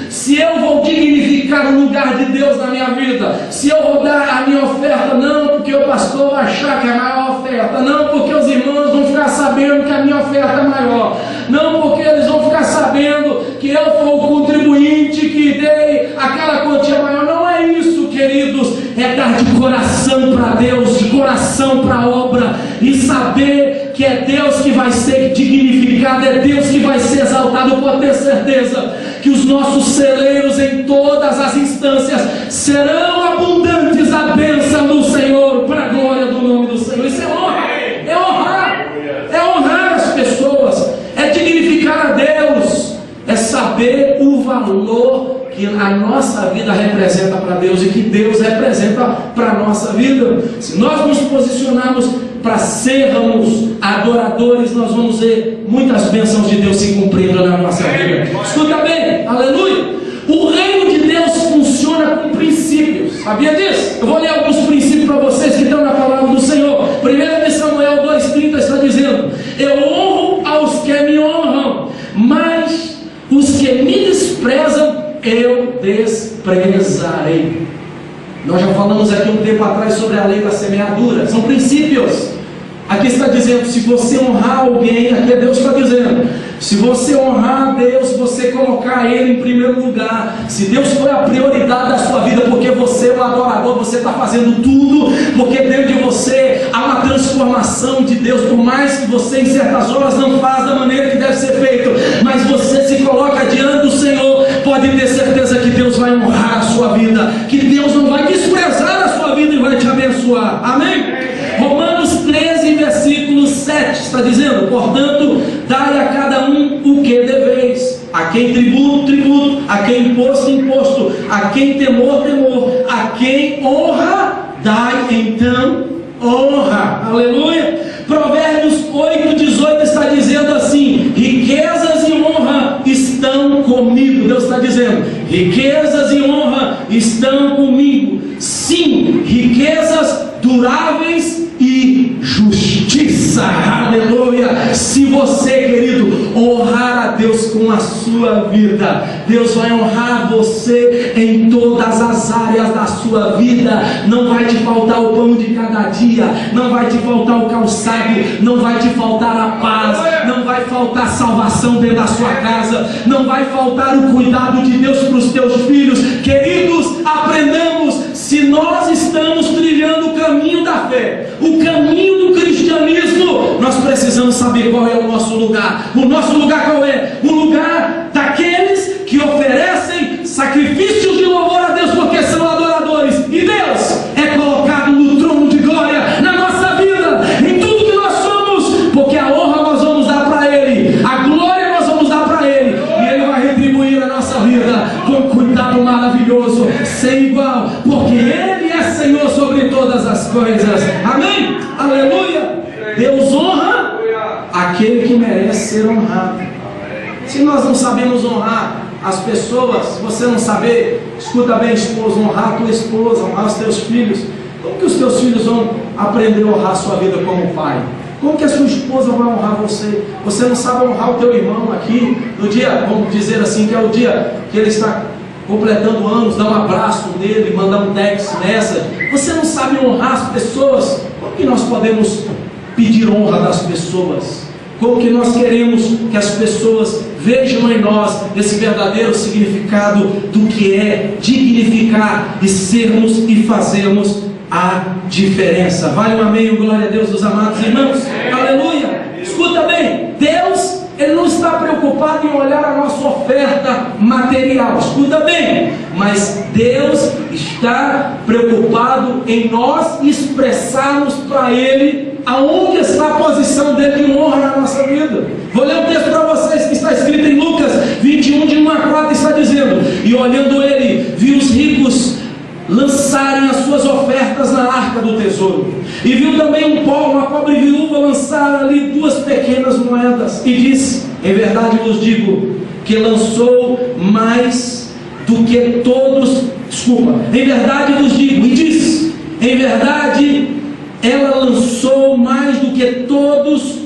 Se eu vou dignificar o lugar de Deus na minha vida, se eu vou dar a minha oferta, não porque o pastor vai achar que é a maior oferta, não porque os irmãos vão ficar sabendo que a minha oferta é maior, não porque eles vão ficar sabendo que eu fui o contribuinte que dei aquela quantia maior. Não é isso, queridos. É dar de coração para Deus, de coração para a obra, e saber que é Deus que vai ser dignificado, é Deus que vai ser exaltado. Pode ter certeza que os nossos celeiros em todas as instâncias serão abundantes a bênção do Senhor, para a glória do nome do Senhor. Isso é honra, é honrar as pessoas, é dignificar a Deus, é saber o valor que a nossa vida representa para Deus e que Deus representa para a nossa vida. Se nós nos posicionarmos para sermos adoradores, nós vamos ver muitas bênçãos de Deus se cumprindo na nossa vida. Escuta bem, aleluia! O reino de Deus funciona com princípios. Sabia disso? Eu vou ler alguns princípios para vocês que estão na palavra do Senhor. 1 Samuel 2:30 está dizendo: eu honro aos que me honram, mas os que me desprezam eu desprezarei. Nós já falamos aqui um tempo atrás sobre a lei da semeadura. São princípios. Aqui está dizendo: se você honrar alguém, aqui é Deus está dizendo, se você honrar a Deus, você colocar Ele em primeiro lugar, se Deus for a prioridade da sua vida, porque você é um adorador, você está fazendo tudo, porque dentro de você há uma transformação de Deus, por mais que você em certas horas não faz da maneira que deve ser feito, mas você se coloca diante do Senhor, pode ter certeza que Deus vai honrar a sua vida, que Deus não vai desprezar a sua vida e vai te abençoar. Amém? Romanos 13, versículo 7 está dizendo: portanto, dai a cada um o que deveis, a quem tributo, tributo, a quem imposto, imposto, a quem temor, temor, a quem honra, dai então honra. Aleluia. Provérbios 8, 18 está dizendo assim: riquezas e honra estão comigo. Deus está dizendo: riquezas e honra estão comigo. Sim, riquezas duráveis e justiça. Aleluia. Se você, querido, honrar a Deus com a sua vida, Deus vai honrar você em todas as áreas da sua vida. Não vai te faltar o pão de cada dia, não vai te faltar o calçado, não vai te faltar a paz, não vai faltar salvação dentro da sua casa, não vai faltar o cuidado de Deus para os teus filhos. Queridos, aprendamos: se nós estamos trilhando o caminho da fé, o caminho do cristianismo, nós precisamos saber qual é o nosso lugar. O nosso lugar qual é? O lugar daqueles que oferecem sacrifícios de louvor a Deus, porque são adoradores, e Deus é colocado no trono de glória na nossa vida, em tudo que nós somos, porque a honra nós vamos dar para Ele, a glória nós vamos dar para Ele, e Ele vai retribuir a nossa vida com cuidado maravilhoso, sem igual, porque Ele é Senhor sobre todas as coisas. Amém? Aleluia. Deus honra aquele que merece ser honrado. Se nós não sabemos honrar as pessoas, se você não saber, escuta bem, esposa, honrar a tua esposa, honrar os teus filhos, como que os teus filhos vão aprender a honrar a sua vida como pai? Como que a sua esposa vai honrar você? Você não sabe honrar o teu irmão aqui, no dia, vamos dizer assim, que é o dia que ele está completando anos, dá um abraço nele, mandar um text nessa. Você não sabe honrar as pessoas. Como que nós podemos pedir honra das pessoas? Como que nós queremos que as pessoas vejam em nós esse verdadeiro significado do que é dignificar e sermos e fazermos a diferença? Vale um amém, glória a Deus, dos amados irmãos. Aleluia. Escuta bem, Deus, Ele não está preocupado em olhar a nossa oferta material, escuta bem, mas Deus está preocupado em nós expressarmos para Ele aonde está a posição dele de honra na nossa vida. Vou ler um texto para vocês que está escrito em Lucas 21, de 1 a 4, está dizendo: e olhando ele, viu os ricos lançarem as suas ofertas na arca do tesouro, e viu também uma pobre viúva lançar ali 2 pequenas moedas, e disse: em verdade vos digo que lançou mais do que todos. Em verdade vos digo, e diz: em verdade ela lançou mais do que todos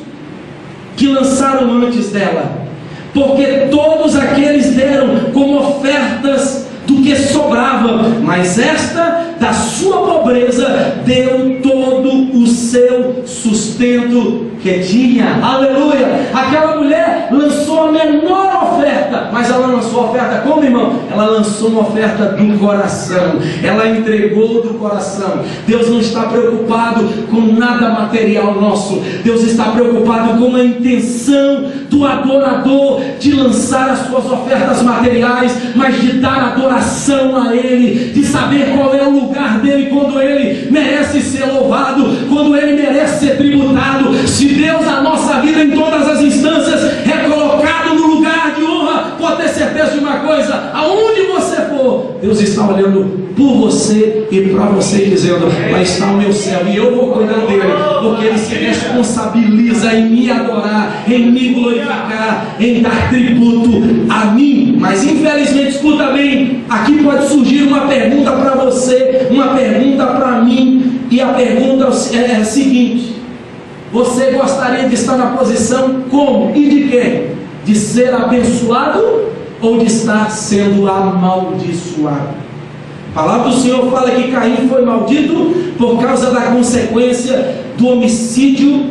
que lançaram antes dela, porque todos aqueles deram como ofertas do que sobrava, mas esta, da sua pobreza, deu todo o seu sustento que tinha. Aleluia. Aquela mulher lançou a menor oferta, mas ela lançou a oferta como, irmão? Ela lançou uma oferta do coração, ela entregou do coração. Deus não está preocupado com nada material nosso, Deus está preocupado com a intenção do adorador de lançar as suas ofertas materiais, mas de dar adoração a Ele, de saber qual é o lugar dele quando Ele merece ser louvado, quando Ele merece ser tributado. Se Deus na nossa vida em todas as instâncias é colocado no lugar de honra, pode ter certeza de uma coisa: aonde você for, Deus está olhando por você e para você, dizendo: lá está o meu céu e eu vou cuidar dele, porque Ele se responsabiliza em me adorar, em me glorificar, em dar tributo a mim. Mas infelizmente, escuta bem, aqui pode surgir uma pergunta para você, uma pergunta para mim, e a pergunta é a seguinte: você gostaria de estar na posição como e de quem? De ser abençoado ou de estar sendo amaldiçoado? A palavra do Senhor fala que Caim foi maldito por causa da consequência do homicídio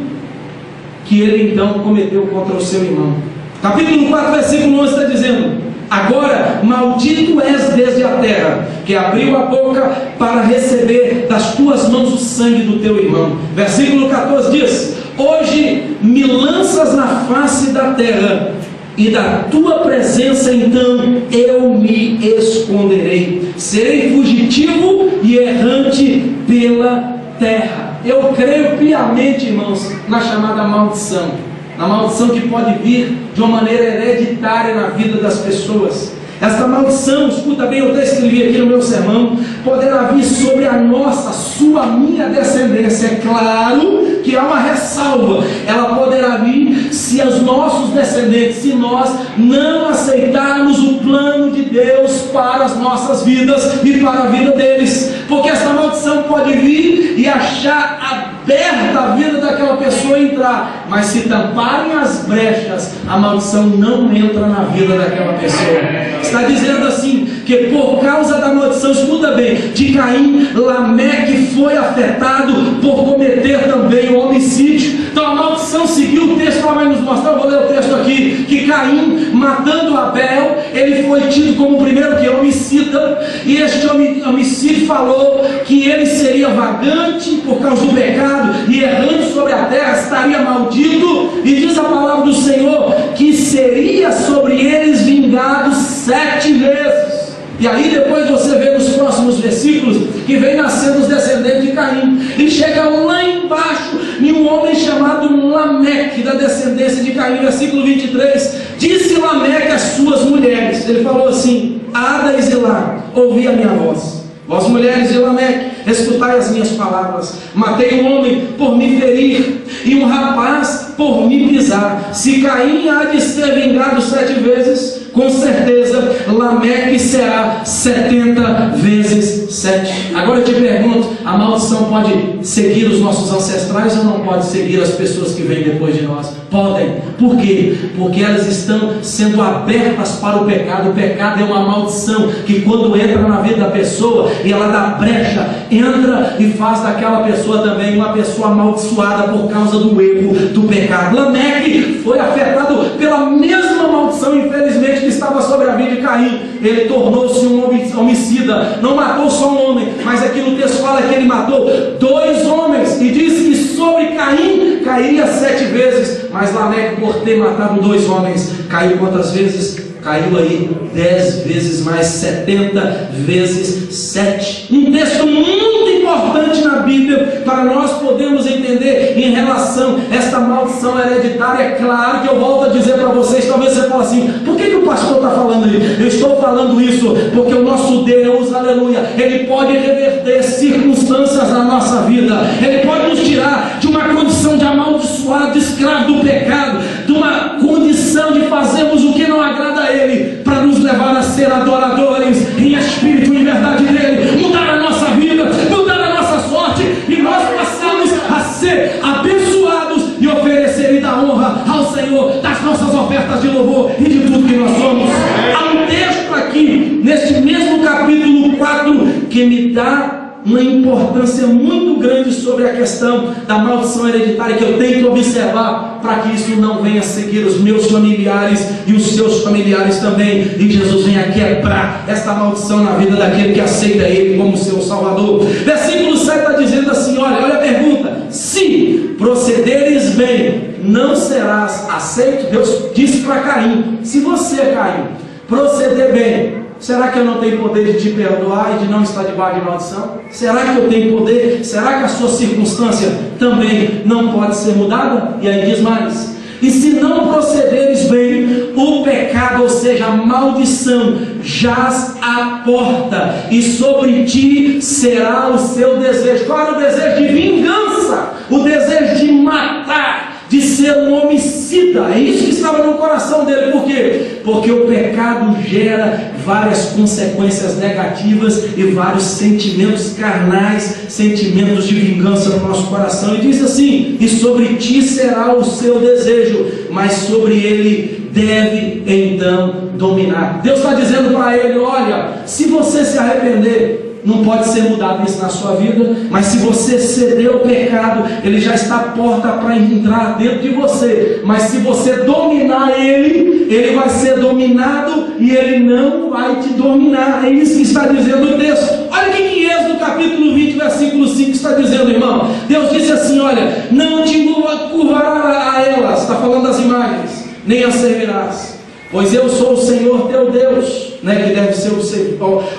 que ele então cometeu contra o seu irmão. Capítulo 4, versículo 11 está dizendo: agora maldito és desde a terra, que abriu a boca para receber das tuas mãos o sangue do teu irmão. Versículo 14 diz: hoje me lanças na face da terra, e da tua presença então eu me esconderei. Serei fugitivo e errante pela terra. Eu creio piamente, irmãos, na chamada maldição. Na maldição que pode vir de uma maneira hereditária na vida das pessoas. Esta maldição, escuta bem, eu até escrevi aqui no meu sermão, poderá vir sobre a nossa, sua, minha descendência. É claro que há uma ressalva. Ela poderá vir se os nossos descendentes, se nós não aceitarmos o plano de Deus para as nossas vidas e para a vida deles. Porque essa maldição pode vir e achar aberta a vida daquela pessoa entrar, mas se tamparem as brechas, a maldição não entra na vida daquela pessoa. Está dizendo assim, que por causa da maldição, escuta bem, de Caim, Lameque foi afetado por cometer também o homicídio. Então a maldição seguiu. O texto vai nos mostrar, eu vou ler o texto aqui, que Caim, matando Abel, ele foi tido como o primeiro que é homicida, e este homicídio falou que ele seria vagante por causa do pecado e errante sobre a terra, estaria maldito, e diz a palavra do Senhor que seria sobre eles vingado 7 vezes. E aí depois você vê nos próximos versículos que vem nascendo os descendentes de Caim, e chega lá embaixo em um homem chamado Lameque, da descendência de Caim. Versículo 23, disse Lameque às suas mulheres, ele falou assim: Ada e Zilá, ouvi a minha voz. Vós mulheres de Lameque, escutai as minhas palavras. Matei um homem por me ferir, e um rapaz por me pisar. Se Caim há de ser vingado 7 vezes, com certeza Lameque será 70 vezes 7. Agora eu te pergunto, a maldição pode seguir os nossos ancestrais ou não pode seguir as pessoas que vêm depois de nós? Podem. Por quê? Porque elas estão sendo abertas para o pecado. O pecado é uma maldição que quando entra na vida da pessoa e ela dá brecha, entra e faz daquela pessoa também uma pessoa amaldiçoada por causa do erro do pecado. Lameque foi afetado pela mesma maldição, infelizmente, que estava sobre a vida de Caim. Ele tornou-se um homicida. Não matou só um homem, mas aqui no texto fala que ele matou 2 homens, e disse que sobre Caim cairia 7 vezes, mas Lameque, por ter matado 2 homens, caiu quantas vezes? Caiu aí 10 vezes mais, 70 vezes 7. Um texto muito importante na Bíblia para nós podermos entender em relação a esta maldição hereditária. É claro que eu volto a dizer para vocês, talvez você fale assim: por que o pastor está falando isso? Eu estou falando isso porque o nosso Deus, aleluia, Ele pode reverter circunstâncias na nossa vida. Ele pode nos tirar de uma condição de amaldiçoado, de escravo do pecado, de uma condição de fazermos o que não agrada a Ele, para nos levar a ser adoradores em espírito e em verdade dEle, mudar a nossa vida, mudar a nossa sorte, e nós passamos a ser abençoados e oferecer e dar honra ao Senhor das nossas ofertas de louvor e de tudo que nós somos. Há um texto aqui, neste mesmo capítulo 4, que me dá uma importância muito grande sobre a questão da maldição hereditária, que eu tenho que observar para que isso não venha seguir os meus familiares e os seus familiares também, e Jesus venha quebrar esta maldição na vida daquele que aceita Ele como seu Salvador. Versículo 7 está dizendo assim, olha a pergunta: se procederes bem, não serás aceito. Deus disse para Caim: se você, Caim, proceder bem, será que eu não tenho poder de te perdoar e de não estar debaixo de maldição? Será que eu tenho poder? Será que a sua circunstância também não pode ser mudada? E aí diz mais: e se não procederes bem, o pecado, ou seja, a maldição, jaz à porta, e sobre ti será o seu desejo. Qual era o desejo? De vingança, o desejo de matar, de ser um homicida. É isso que estava no coração dele. Por quê? Porque o pecado gera várias consequências negativas e vários sentimentos carnais, sentimentos de vingança no nosso coração. E diz assim: e sobre ti será o seu desejo, mas sobre ele deve então dominar. Deus está dizendo para ele: olha, se você se arrepender, não pode ser mudado isso na sua vida, mas se você ceder ao pecado, ele já está à porta para entrar dentro de você. Mas se você dominar ele, ele vai ser dominado e ele não vai te dominar. É isso que está dizendo o texto. Olha o que Êxodo capítulo 20, versículo 5 está dizendo, irmão. Deus disse assim: olha, não te curvarás a elas, está falando das imagens, nem as servirás. Pois eu sou o Senhor teu Deus, né, que deve ser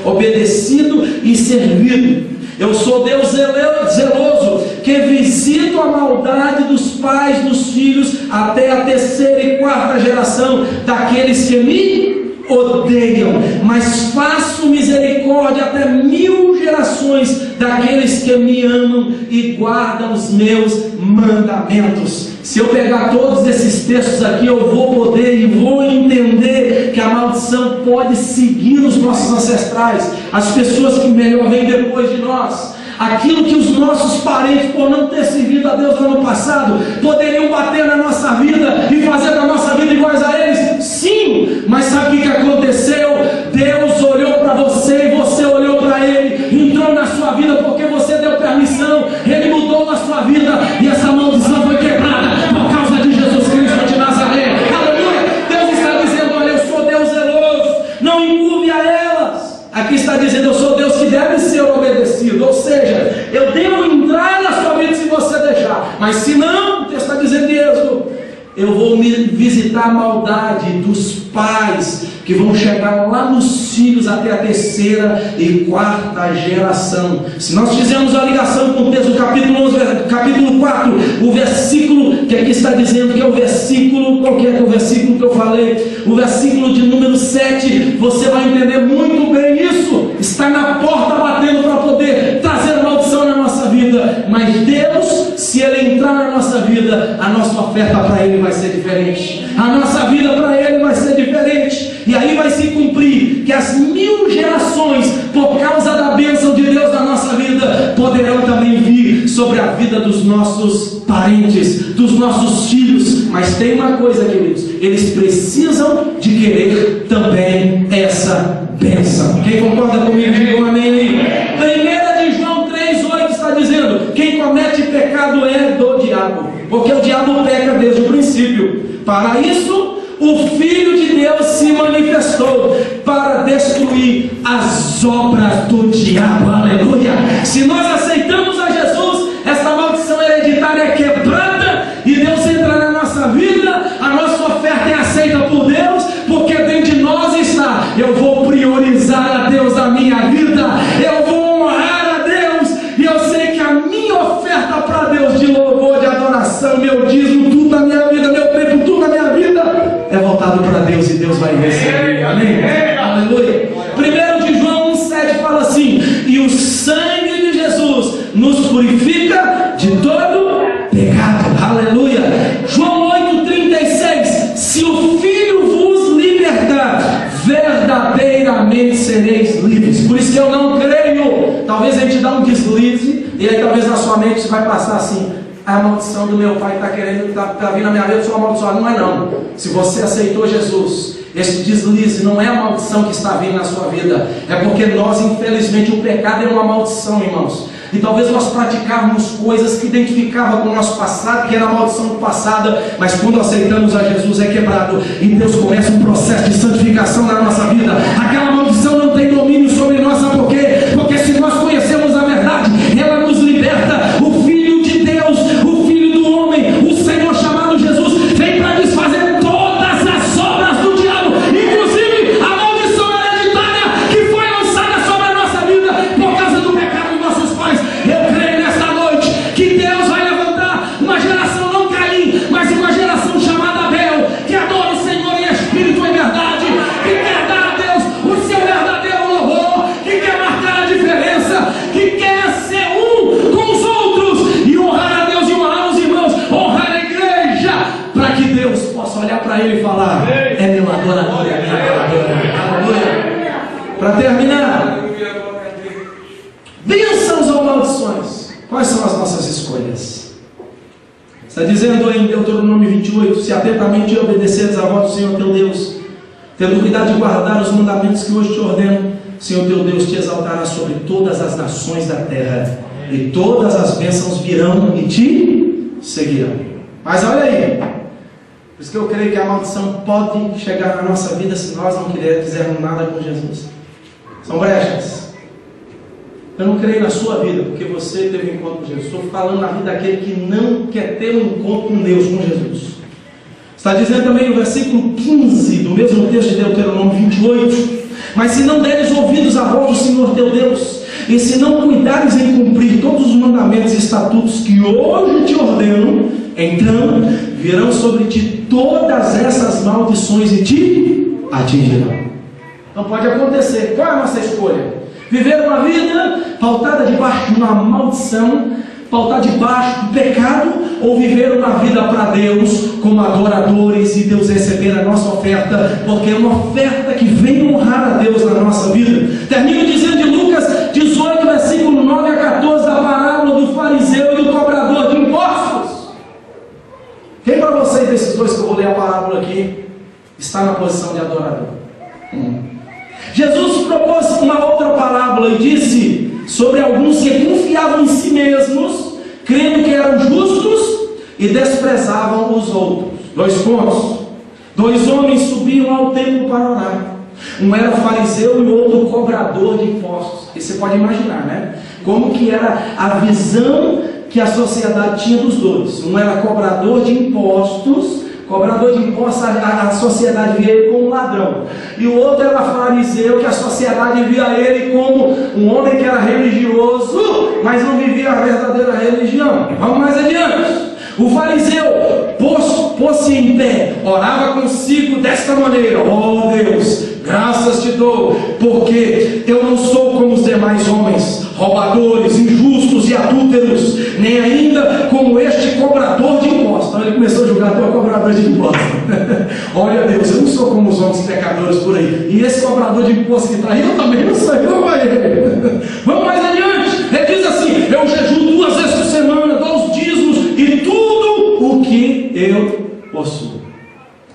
obedecido e servido. Eu sou Deus zeloso, que visito a maldade dos pais dos filhos até a 3ª e 4ª geração daqueles que me odeiam, mas faço misericórdia até 1000 gerações daqueles que me amam e guardam os meus mandamentos. Se eu pegar todos esses textos aqui, eu vou poder e vou entender que a maldição pode seguir os nossos ancestrais, as pessoas que melhor vêm depois de nós. Aquilo que os nossos parentes, por não ter servido a Deus no ano passado, poderiam bater na nossa vida e fazer da nossa vida iguais a eles. Sim, mas sabe o que aconteceu? Deus olhou para você e você olhou para Ele, entrou na sua vida porque você deu permissão, Ele mudou a sua vida e essa maldição foi quebrada por causa de Jesus Cristo de Nazaré. Aleluia! Deus está dizendo: olha, eu sou Deus zeloso, não incumbe a elas. Aqui está dizendo: eu sou Deus que deve ser obedecido, ou seja, eu devo entrar na sua vida se você deixar, mas se não, Deus está dizendo em Êxodo: eu vou me visitar a maldade dos pais que vão chegar lá nos filhos até a 3ª e 4ª geração. Se nós fizermos a ligação com o texto do capítulo 11, capítulo 4, o versículo que aqui está dizendo, que é o versículo, qual que é o versículo que eu falei? O versículo de número 7, você vai entender muito bem isso. Está na porta batendo para poder trazer a maldição na nossa vida, mas Deus, se Ele entrar na nossa vida, a nossa oferta para Ele vai ser diferente, a nossa vida para Ele vai ser diferente. E aí vai se cumprir que as 1000 gerações, por causa da bênção de Deus na nossa vida, poderão também vir sobre a vida dos nossos parentes, dos nossos filhos. Mas tem uma coisa, queridos: eles precisam de querer também essa bênção. Quem concorda comigo, diga um amém aí. 1 João 3,8 está dizendo: quem comete pecado é do diabo, porque o diabo peca desde o princípio. Para isso o Filho de Deus se manifestou, para destruir as obras do diabo. Aleluia! Se nós aceitamos a Jesus, essa maldição hereditária é quebrada e Deus entra na nossa vida. A nossa oferta é aceita por Deus, porque dentro de nós está: eu vou priorizar a Deus na minha vida, eu vou honrar a Deus, e eu sei que a minha oferta para Deus de louvor, de adoração, meu dízimo, tudo na minha vida, meu tempo, tudo na minha vida é voltado para Deus, e Deus vai receber. Amém? Aleluia. 1 João 1,7 fala assim: e o sangue de Jesus nos purifica de todo pecado. Aleluia. João 8,36: se o Filho vos libertar, verdadeiramente sereis livres. Por isso que eu não creio. Talvez a gente dá um deslize, e aí talvez na sua mente você vai passar assim: a maldição do meu pai está querendo, está vindo na minha vida, eu sou amaldiçoado. Não é não. Se você aceitou Jesus, esse deslize não é a maldição que está vindo na sua vida, é porque nós, infelizmente, o pecado é uma maldição, irmãos. E talvez nós praticávamos coisas que identificavam com o nosso passado, que era a maldição do passado, mas quando aceitamos a Jesus é quebrado, e Deus começa um processo de santificação na nossa vida. Aquela maldição não tem domínio sobre nós, sabe por quê? Porque se nós conhecemos a verdade, ela nos liberta. O Filho de Deus, o Filho do homem, o Senhor chamado Jesus, vem para desfazer todas as obras do diabo, inclusive a maldição hereditária que foi lançada sobre a nossa vida por causa do pecado dos nossos pais. Eu creio nesta noite que Deus vai levantar uma geração, não Caim, mas uma geração chamada Abel, que adora o Senhor em espírito e verdade, que quer dar a Deus o seu verdadeiro louvor, que quer marcar a diferença, que quer ser um com os outros e honrar a Deus e honrar os irmãos, honrar a igreja, para que Deus possa olhar para ele e falar: é meu adorador, é minha adoradora. Aleluia. Para terminar, bênçãos ou maldições, quais são as nossas escolhas? Está dizendo em Deuteronômio 28: se atentamente obedeceres a voz do Senhor teu Deus, tendo cuidado de guardar os mandamentos que hoje te ordeno, o Senhor teu Deus te exaltará sobre todas as nações da terra, e todas as bênçãos virão e te seguirão. Mas olha aí, por isso que eu creio que a maldição pode chegar na nossa vida se nós não quisermos nada com Jesus. São brechas. Eu não creio na sua vida porque você teve um encontro com Jesus. Estou falando na vida daquele que não quer ter um encontro com Deus, com Jesus. Está dizendo também no versículo 15 do mesmo texto de Deuteronômio 28: mas se não deres ouvidos à voz do Senhor teu Deus, e se não cuidares em cumprir todos os mandamentos e estatutos que hoje te ordeno, então virão sobre ti todas essas maldições e te atingirão. Não pode acontecer. Qual é a nossa escolha? Viver uma vida pautada debaixo de uma maldição, pautada debaixo do pecado, ou viver uma vida para Deus como adoradores e Deus receber a nossa oferta, porque é uma oferta que vem honrar a Deus na nossa vida. Termino dizendo de Lucas 18, versículo 9 a 14, a parábola do fariseu e do cobrador de impostos. Quem para vocês desses dois que eu vou ler a parábola aqui está na posição de adorador? Jesus propôs uma outra parábola e disse sobre alguns que confiavam em si mesmos, crendo que eram justos e desprezavam os outros. 2 pontos. 2 homens subiam ao templo para orar. Um era fariseu e o outro cobrador de impostos. E você pode imaginar, né? Como que era a visão que a sociedade tinha dos dois. Um era cobrador de impostos. Cobrador de impostos, a sociedade via ele como um ladrão. E o outro era fariseu, que a sociedade via ele como um homem que era religioso, mas não vivia a verdadeira religião. Vamos mais adiante. O fariseu pôs-se em pé, orava consigo desta maneira: ó Deus, graças te dou, porque eu não sou como os demais homens, roubadores, injustos e adúlteros, nem ainda como este cobrador de impostos. Então ele começou a julgar até o cobrador de impostos. Olha Deus, eu não sou como os homens pecadores por aí. E esse cobrador de impostos que está aí, eu também não sou igual a ele. Vamos mais adiante. Ele diz assim: eu jejuo 2 vezes por semana, dou os dízimos e tudo o que eu possuo.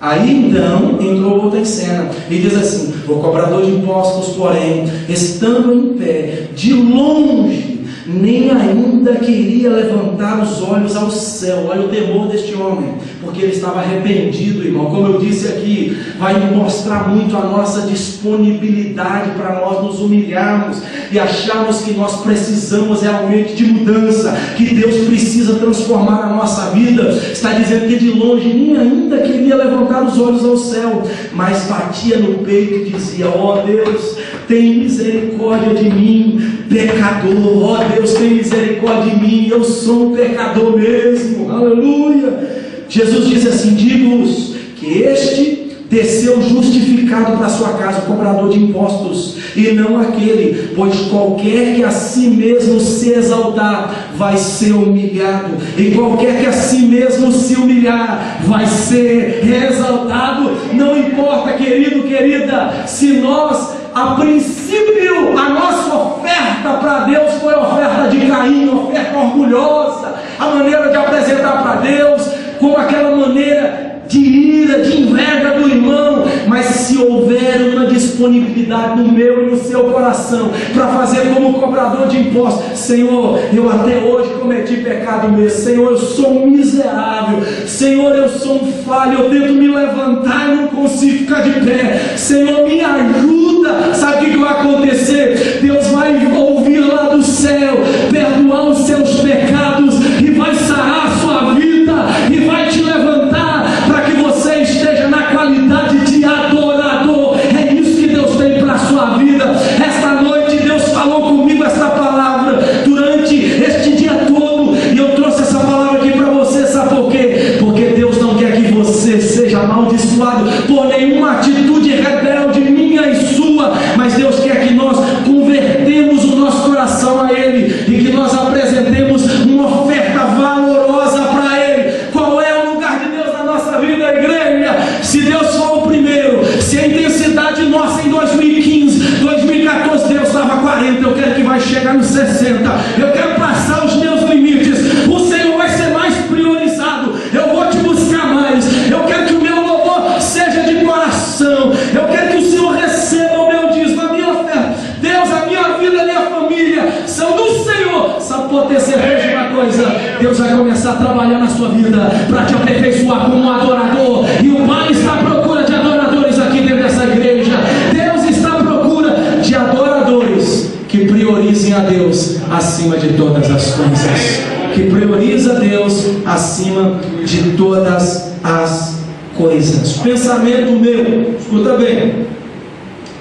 Aí então entrou outra em cena e diz assim: o cobrador de impostos, porém, estando em pé, de longe, nem ainda queria levantar os olhos ao céu. Olha o temor deste homem, porque ele estava arrependido, irmão. Como eu disse aqui, vai mostrar muito a nossa disponibilidade para nós nos humilharmos e acharmos que nós precisamos realmente de mudança, que Deus precisa transformar a nossa vida. Está dizendo que de longe nem ainda queria levantar os olhos ao céu, mas batia no peito e dizia: ó Deus, tem misericórdia de mim, pecador. Ó Deus, tem misericórdia de mim, eu sou um pecador mesmo. Aleluia. Jesus disse assim: digo-vos que este desceu justificado para sua casa, o cobrador de impostos, e não aquele, pois qualquer que a si mesmo se exaltar vai ser humilhado, e qualquer que a si mesmo se humilhar vai ser exaltado. Não importa, querido, querida, se nós, a princípio, a nossa oferta para Deus foi oferta de Caim, oferta orgulhosa, a maneira de apresentar para Deus com aquela maneira de ira, de inveja do irmão. Mas se houver uma disponibilidade no meu e no seu coração para fazer como cobrador de impostos: Senhor, eu até hoje cometi pecado mesmo, Senhor, eu sou um miserável, Senhor, eu sou um falho, eu tento me levantar e não consigo ficar de pé, Senhor, me ajuda. Sabe o que vai acontecer? Deus vai ouvir lá do céu, perdoar os seus pecados e vai sarar a sua vida e vai te levantar para que você esteja na qualidade de adorador. É isso que Deus tem para a sua vida. Esta noite Deus falou comigo esta palavra durante este dia todo, e eu trouxe essa palavra aqui para você. Sabe por quê? Porque Deus não quer que você seja amaldiçoado por nenhuma atitude rebelde minha e sua, mas Deus quer que nós convertemos o nosso coração a Ele e que nós apresentemos uma oferta valorosa para Ele. Qual é o lugar de Deus na nossa vida, igreja? Se Deus for o primeiro, se a intensidade nossa em 2015, 2014, Deus estava 40, eu quero que vai chegar nos 60, eu quero passar os meus limites, o Senhor vai ser mais priorizado, eu vou te buscar mais, eu quero que o meu louvor seja de coração, eu quero que o Senhor receba o meu dízimo, a minha oferta. Deus, a minha vida, a minha família são do Senhor. Sabe, pode ter certeza de uma coisa: Deus vai começar a trabalhar na sua vida para te aperfeiçoar como um adorador, e o Pai está à procura de adoradores aqui dentro dessa igreja. Deus está à procura de adoradores que priorizem a Deus acima de todas as coisas, que prioriza a Deus acima de todas as coisas. Pensamento meu, escuta bem,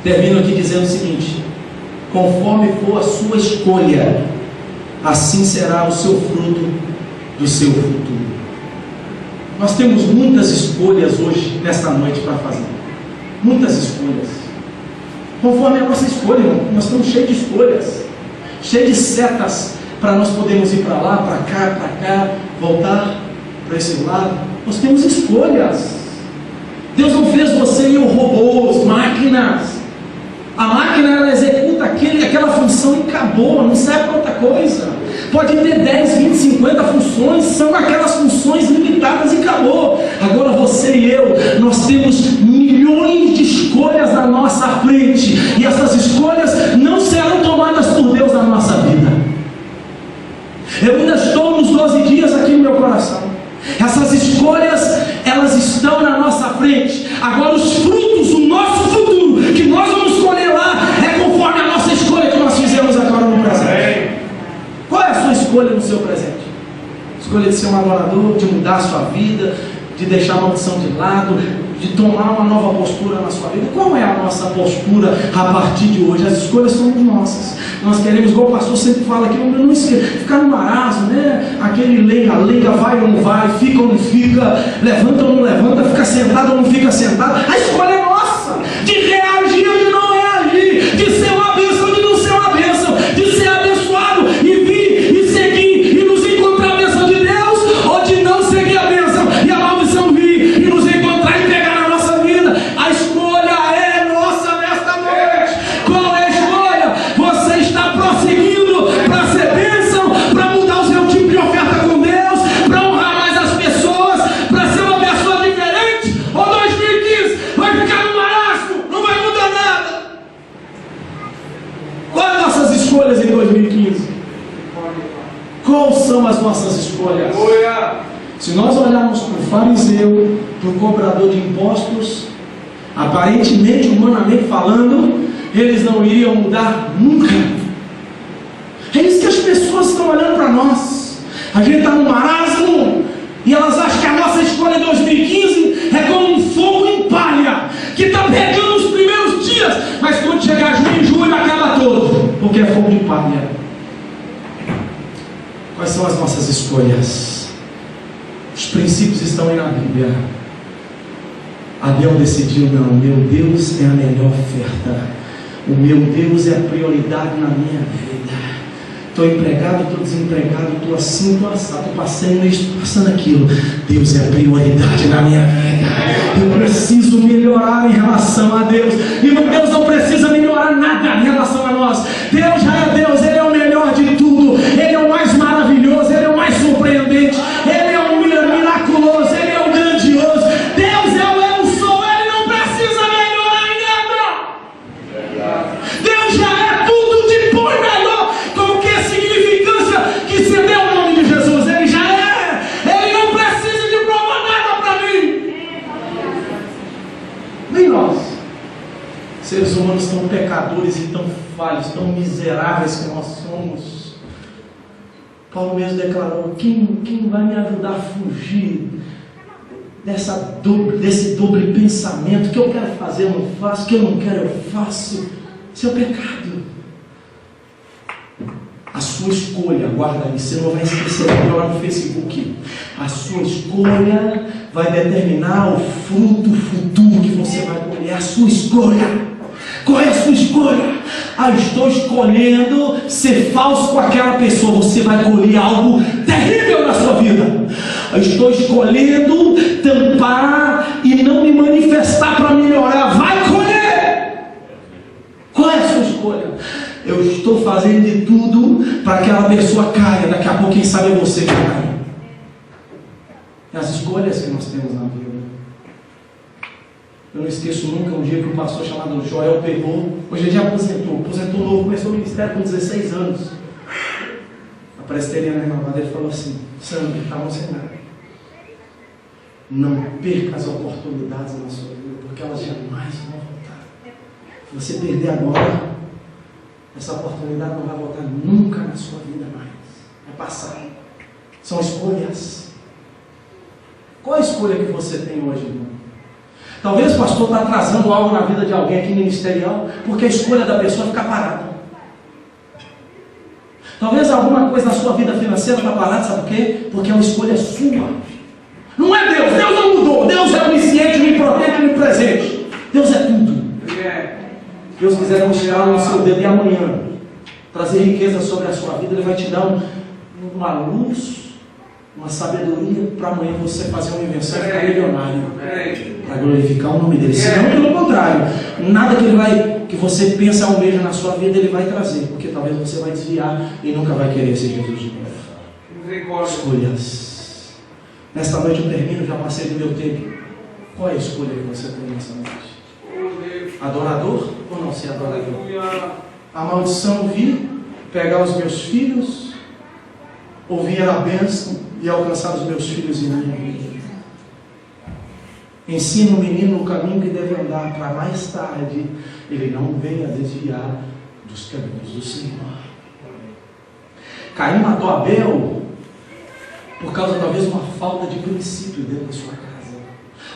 termino aqui dizendo o seguinte: conforme for a sua escolha, assim será o seu fruto do seu futuro. Nós temos muitas escolhas hoje, nesta noite, para fazer. Muitas escolhas. Conforme a nossa escolha, irmão, nós estamos cheios de escolhas, cheios de setas, para nós podermos ir para lá, para cá, voltar para esse lado. Nós temos escolhas. Deus não fez você e eu robôs, máquinas. A máquina, ela executa aquela função e acabou, não serve para outra coisa. Pode ter 10, 20, 50 funções, são aquelas funções limitadas e acabou. Agora você e eu, nós temos milhões de escolhas na nossa frente, e essas escolhas não serão tomadas por Deus na nossa vida. Eu ainda estou nos 12 dias aqui no meu coração. Essas escolhas, elas estão na nossa frente. Agora os frutos, o nosso futuro, que nós vamos escolher lá, é conforme a nossa escolha que nós fizemos agora no presente. Qual é a sua escolha no seu presente? Escolha de ser um adorador, de mudar a sua vida, de deixar a maldição de lado, de tomar uma nova postura na sua vida. Qual é a nossa postura a partir de hoje? As escolhas são nossas. Nós queremos, igual o pastor sempre fala aqui, não esqueça, ficar no marasmo, né? Aquele lenga, vai ou não vai, fica ou não fica, levanta ou não levanta, fica sentado ou não fica sentado. A escolha é nossa, de reagir ou de não reagir, de ser uma bênção ou de não ser uma bênção, de ser abençoado e vir e seguir e nos encontrar a bênção de Deus, ou de não seguir a bênção e a maldição vir e nos encontrar e pegar na nossa vida. A escolha é nossa nesta noite. Qual é a escolha? Você está prosseguindo para ser bênção, para mudar o seu tipo de oferta com Deus, para honrar mais as pessoas, para ser uma pessoa diferente? Ou 2015 vai ficar no marasmo, não vai mudar nada? Quais as nossas escolhas em 2015? Quais são as nossas escolhas? Se nós olharmos para o fariseu, para o cobrador de impostos, aparentemente, humanamente falando, eles não iriam mudar nunca. É isso que as pessoas estão olhando para nós. A gente está no marasmo e elas acham que a nossa escolha em 2015 é como um fogo em palha, que está pegando os primeiros dias, mas quando chegar junho e julho acaba todo, porque é fogo de palha. Quais são as nossas escolhas? Os princípios estão aí na Bíblia. Abel decidiu: não, meu Deus é a melhor oferta, o meu Deus é a prioridade na minha vida. Estou empregado, estou desempregado, estou assim, estou assado, estou passando isso, estou passando aquilo. Deus é a prioridade na minha vida. Eu preciso melhorar em relação a Deus. E Deus não precisa melhorar nada em relação a nós. Deus já é Deus, Ele é o melhor de tudo. Ele é o mais maravilhoso, Ele é o mais surpreendente, Ele é o miraculoso, Ele é o grandioso. Deus é o eu sou, Ele não precisa melhorar em nada. Deus já é tudo de bom e melhor. Qualquer significância que se dê ao nome de Jesus, Ele já é. Ele não precisa de provar nada para mim. Nem nós, seres humanos tão pecadores e tão falhos, tão miseráveis que nós somos. Paulo mesmo declarou: quem vai me ajudar a fugir desse doble pensamento? Que eu quero fazer eu não faço, que eu não quero eu faço. Isso é o pecado. A sua escolha, guarda aí, você não vai esquecer lá no Facebook. A sua escolha vai determinar o fruto futuro que você vai colher. A sua escolha. Qual é a sua escolha? Estou escolhendo ser falso com aquela pessoa. Você vai colher algo terrível na sua vida. Estou escolhendo tampar e não me manifestar para melhorar. Vai colher. Qual é a sua escolha? Eu estou fazendo de tudo para que aquela pessoa caia. Daqui a pouco, quem sabe é você que cai. As escolhas que nós temos na vida. Eu não esqueço nunca um dia que um pastor chamado Joel pegou, hoje ele já aposentou novo, começou o ministério com 16 anos. A presbiteriana renovada, ele falou assim: Sandro, estavam sem nada. Não perca as oportunidades na sua vida, porque elas jamais vão voltar. Se você perder agora, essa oportunidade não vai voltar nunca na sua vida mais. Vai passar. São escolhas. Qual a escolha que você tem hoje, irmão? Talvez o pastor está atrasando algo na vida de alguém aqui ministerial, porque a escolha da pessoa é ficar parada. Talvez alguma coisa na sua vida financeira está parada, sabe por quê? Porque é uma escolha sua. Não é Deus, Deus não mudou. Deus é onisciente, onipotente, onipresente. Deus é tudo. Deus quiser mostrar no seu dedo e amanhã trazer riqueza sobre a sua vida, Ele vai te dar uma luz, uma sabedoria para amanhã você fazer uma invenção e ficar milionário, para glorificar o nome dele. Senão, pelo contrário, nada que você pensa almeja na sua vida, Ele vai trazer, porque talvez você vai desviar e nunca vai querer ser Jesus de novo. Escolhas. Nesta noite eu termino, já passei do meu tempo. Qual é a escolha que você tem nesta noite? Adorador ou não ser adorador? A maldição vir, pegar os meus filhos, ouvir a bênção e alcançar os meus filhos em minha vida. Ensina o menino o caminho que deve andar, para mais tarde ele não venha desviar dos caminhos do Senhor. Caim matou Abel por causa talvez de uma falta de princípio dentro da sua casa.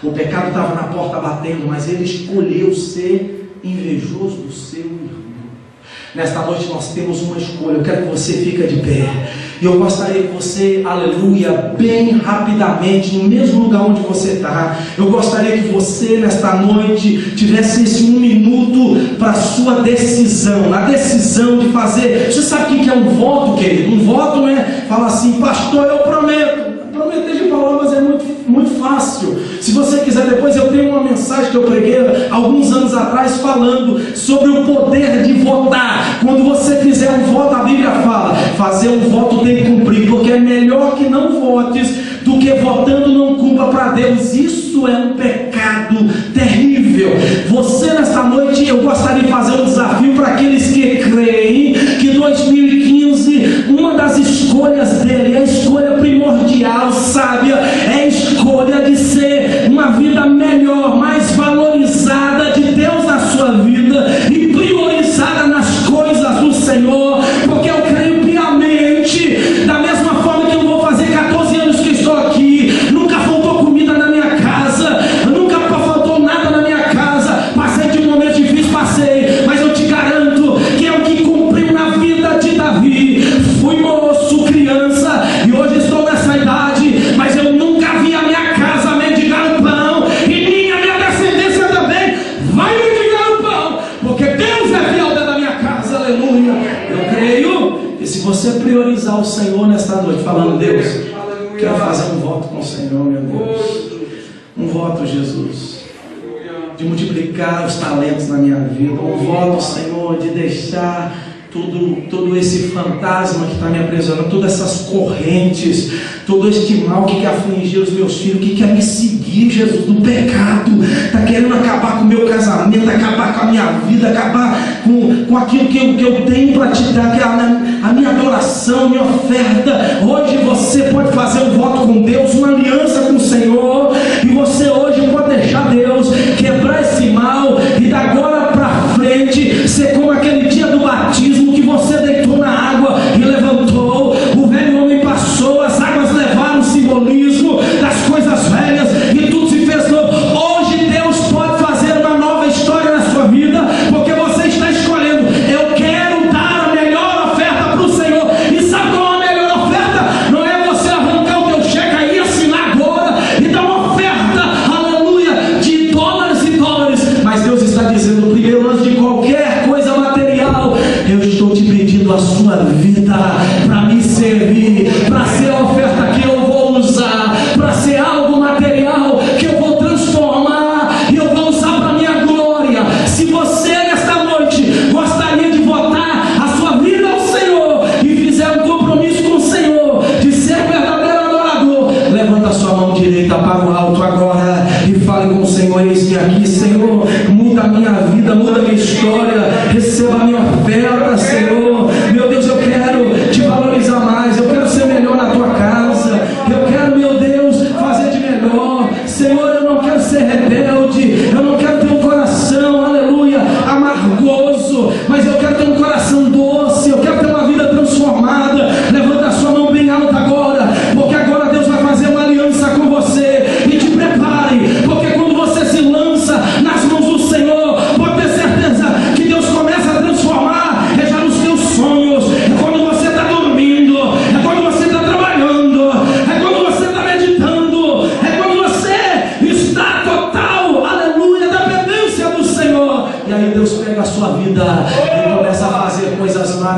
O pecado estava na porta batendo, mas ele escolheu ser invejoso do seu irmão. Nesta noite nós temos uma escolha. Eu quero que você fique de pé. E eu gostaria que você, aleluia, bem rapidamente, no mesmo lugar onde você está, eu gostaria que você, nesta noite, tivesse esse 1 minuto para a sua decisão. A decisão de fazer. Você sabe o que é um voto, querido? Um voto não é falar assim, pastor, eu prometo. Prometer de palavras é muito fácil. Se você quiser, depois eu tenho uma mensagem que eu preguei alguns anos atrás falando sobre o poder de votar. Quando você fizer um voto, a Bíblia fala, fazer um voto tem que cumprir, porque é melhor que não votes do que votando não cumpra para Deus. Isso é um pecado terrível. Você nesta noite, eu gostaria de fazer um desafio para aqueles que creem que 2015, uma das escolhas dele, a escolha primordial, sábia, é a escolha de ser uma vida melhor, mais valorizada de Deus na sua vida e priorizada nas coisas do Senhor, porque eu creio piamente, da mesma forma que eu vou fazer 14 anos que estou aqui, nunca faltou comida na minha casa, nunca faltou nada na minha casa, passei de um momento difícil, passei, mas eu te garanto que é o que cumpriu na vida de Davi. Fui moço, criança, e hoje estou nessa idade, mas eu nunca vi a minha casa mendigar o pão, e minha descendência também vai mendigar o pão, porque Deus é fiel dentro da minha casa, aleluia. Eu creio que se você priorizar o Senhor nesta noite, falando, Deus, quero fazer um voto com o Senhor, meu Deus, um voto, Jesus, de multiplicar os talentos na minha vida, um voto, Senhor, de deixar todo esse fantasma que está me aprisionando, todas essas correntes, todo este mal que quer afligir os meus filhos, que quer me seguir, Jesus, do pecado, está querendo acabar com o meu casamento, acabar com a minha vida, acabar com aquilo que eu tenho para te dar, que é a minha adoração, a minha oferta. Hoje você pode fazer um voto com Deus, uma aliança com o Senhor, e você hoje pode deixar Deus quebrar esse mal, e da agora para frente ser como aquele dia do batismo, que você deitou na água e levantou, o velho homem passou, as águas levaram o simbolismo das coisas velhas e tudo se fez novo. Hoje Deus pode fazer uma nova história na sua vida, porque você está escolhendo, eu quero dar a melhor oferta para o Senhor. E sabe qual é a melhor oferta? Não é você arrancar o teu cheque aí, assinar agora e dar uma oferta, aleluia, de dólares e dólares, mas Deus está dizendo, primeiro, antes de qualquer coisa material, eu estou te pedindo a sua vida para me servir, para ser a oferta que eu vou usar, para ser algo material que eu vou transformar e eu vou usar para minha glória. Se você nesta noite gostaria de votar a sua vida ao Senhor e fizer um compromisso com o Senhor de ser um verdadeiro adorador, levanta a sua mão direita para o alto agora e fale com o Senhor, eis-me aqui, Senhor, muda a minha vida, muda a minha história, receba a minha oferta, Senhor. Meu Deus, eu quero te valorizar mais, eu quero ser melhor na tua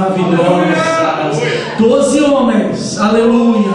maravilhosas. 12 homens, aleluia,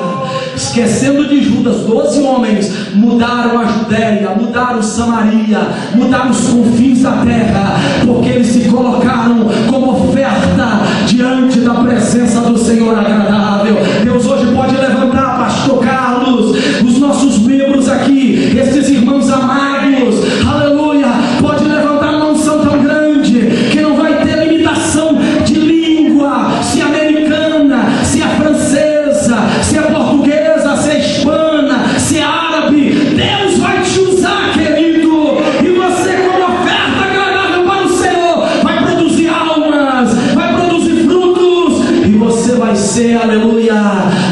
esquecendo de Judas, 12 homens mudaram a Judéia, mudaram Samaria, mudaram os confins da terra, porque eles se colocaram como oferta diante da presença do Senhor agradável. Deus hoje pode levantar, pastor Carlos, os nossos membros aqui, esses irmãos amados, aleluia, pode levantar uma unção tão grande que não vai ter limitação de língua, se é americana, se é francesa, se é portuguesa, se é hispana, se é árabe. Deus vai te usar, querido, e você, como oferta agradável para o Senhor, vai produzir almas, vai produzir frutos, e você vai ser, aleluia,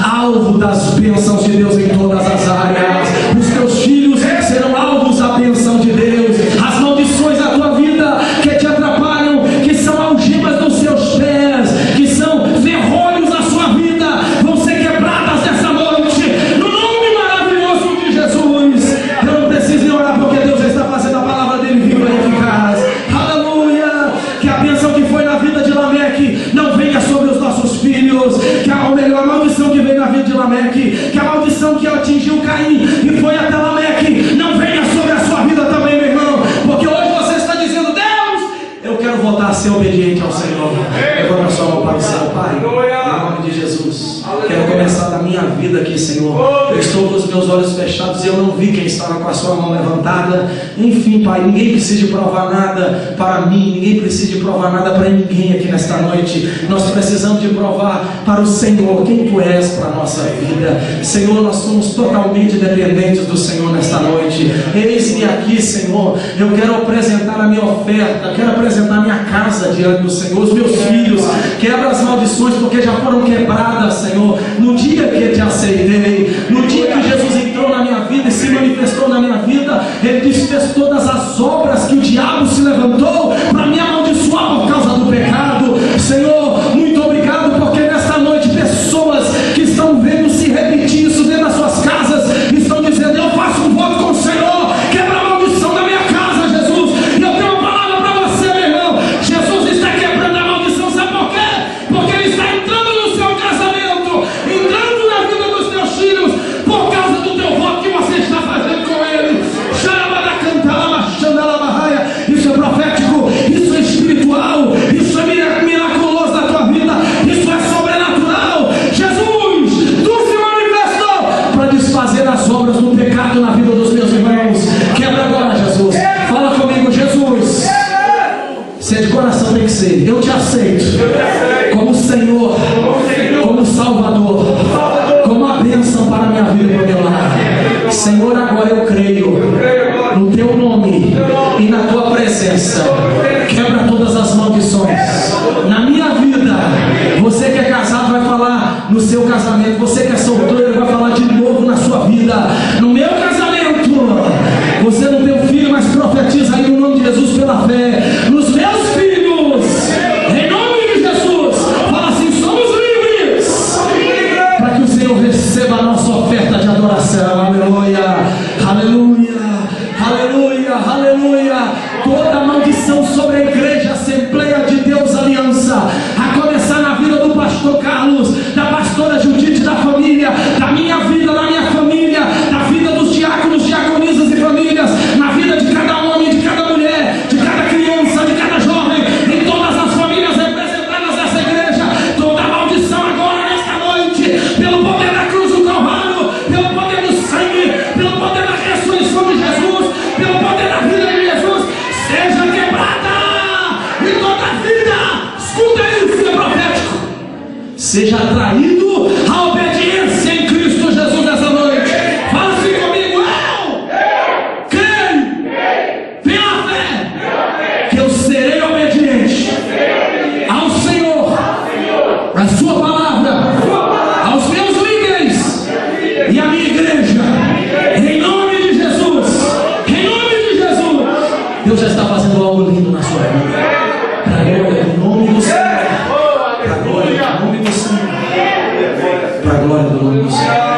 alvo das bênçãos de Deus em todas as áreas. Os teus filhos serão alvos da bênção de Deus. As maldições da tua vida que te atrapalham, que são algemas nos seus pés, que são ferrolhos na sua vida, vão ser quebradas nessa noite, no nome maravilhoso de Jesus. Eu não preciso ir orar, porque Deus já está fazendo a palavra dele viva e eficaz. Aleluia. Que a bênção que foi na vida de Lameque não venha sobre os nossos filhos, que a maldição que veio na vida de Lameque, que a maldição que atingiu Caim e foi até Lameque, não venha sobre a sua vida também, meu irmão, porque hoje você está dizendo: Deus, eu quero voltar a ser obediente ao Senhor. Levanta a sua mão para o céu, Pai, em nome de Jesus. Quero começar da minha vida aqui, Senhor. Eu estou com os meus olhos fechados e eu não vi quem estava com a sua mão levantada. Enfim, Pai, ninguém precisa de provar nada para mim, ninguém precisa de provar nada para ninguém aqui nesta noite. Nós precisamos de provar para o Senhor quem Tu és para a nossa vida. Senhor, nós somos totalmente dependentes do Senhor nesta noite. Eis-me aqui, Senhor. Eu quero apresentar a minha oferta, quero apresentar a minha casa diante do Senhor, os meus filhos. Quebra as maldições, porque já foram quebradas, Senhor, no dia que Te aceitei, no dia que Jesus entrou na minha vida e se manifestou na minha vida. Ele desfez todas as obras que o diabo se levantou para me amaldiçoar por causa do pecado. Senhor, muito obrigado, porque nesta noite pessoas que estão vendo se repetir isso dentro das suas casas estão dizendo: eu faço um voto com o Senhor, quebra a maldição da minha casa, Jesus. E eu tenho uma palavra para você, meu irmão. Jesus está quebrando a maldição, sabe por quê? Porque Ele está entrando no seu casamento, entrando na vida dos teus filhos, por causa do teu voto que você está fazendo com Ele. Isso é profético, isso é espiritual, isso é miraculoso na tua vida, isso é sobrenatural. Jesus, Tu se manifestou para desfazer as obras do pecado na vida dos meus irmãos. Quebra agora, Jesus. Fala comigo, Jesus. Se é de coração, tem que ser: eu Te aceito como Senhor, como Salvador, como a bênção para a minha vida e para o meu lar. Senhor, agora eu creio no Teu nome e na Tua presença. Quebra todas as maldições na minha vida. Você que é casado vai falar no seu casamento, você que é solteiro vai falar de novo na sua vida: no meu casamento. Você não tem um filho, mas profetiza aí no nome de Jesus pela fé: nos meus filhos, em nome de Jesus. Fala assim: somos livres, para que o Senhor receba a nossa oferta de adoração. Aleluia, aleluia, aleluia, aleluia. Toda maldição sobre a igreja Assembleia de Deus Aliança, a começar na vida do pastor Carlos, da pastora Judite, da família, da minha vida, da minha família, da vida dos diáconos, diaconisas e famílias, na vida de cada homem, de cada mulher, de cada criança, de cada jovem, em todas as famílias representadas nessa igreja. Toda maldição agora, nesta noite, pelo poder da cruz do Calvário, pelo poder do sangue, pelo poder da ressurreição de Jesus, pelo poder da vida de Jesus, seja quebrada. E toda vida, escuta isso, é profético, seja atraído à obediência em Cristo Jesus nessa noite. Fala assim comigo: eu creio, pela fé, que eu serei obediente ao Senhor, à Sua palavra, aos meus líderes e à minha igreja, em nome de Jesus. Em nome de Jesus. Deus já está fazendo algo lindo na sua vida, para a glória do nome do Senhor, para a glória do nome do Senhor, para a glória do nome do Senhor.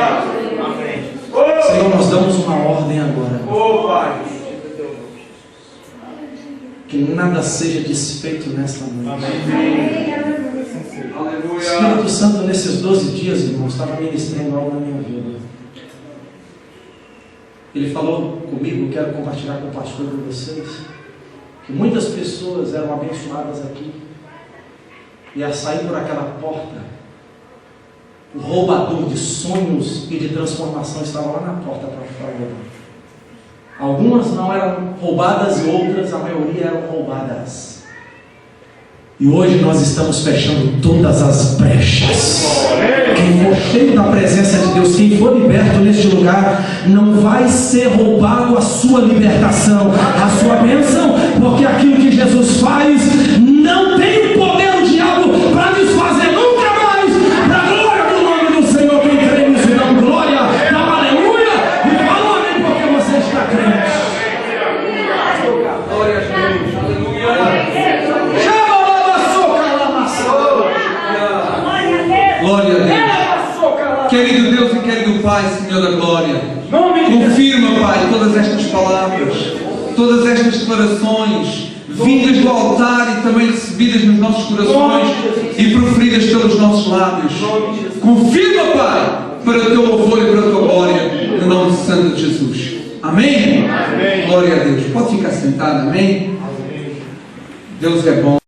Senhor, nós damos uma ordem agora, que nada seja desfeito nesta noite. Espírito Santo, nesses 12 dias, irmãos, estava ministrando algo na minha vida. Ele falou comigo, quero compartilhar com o pastor com vocês, que muitas pessoas eram abençoadas aqui, e a sair por aquela porta, o roubador de sonhos e de transformação estava lá na porta para fora. Algumas não eram roubadas e outras, a maioria eram roubadas. E hoje nós estamos fechando todas as brechas. Quem for cheio da presença de Deus, quem for liberto neste lugar, não vai ser roubado a sua libertação, a sua bênção, porque aquilo que Jesus faz não tem o poder do diabo para desfazer nunca mais. Para a glória do nome do Senhor, quem crê nisso, dá glória, dá aleluia e fala amém, porque você está crente. Glória a Deus, aleluia. Glória a Deus. Querido Deus e querido Pai, Senhor da glória, confirma, Pai, todas estas palavras, todas estas declarações, vindas do altar e também recebidas nos nossos corações e proferidas pelos nossos lábios. Confirma, Pai, para o teu louvor e para a tua glória, no nome santo de Jesus. Amém? Amém. Glória a Deus. Pode ficar sentado, amém? Deus é bom.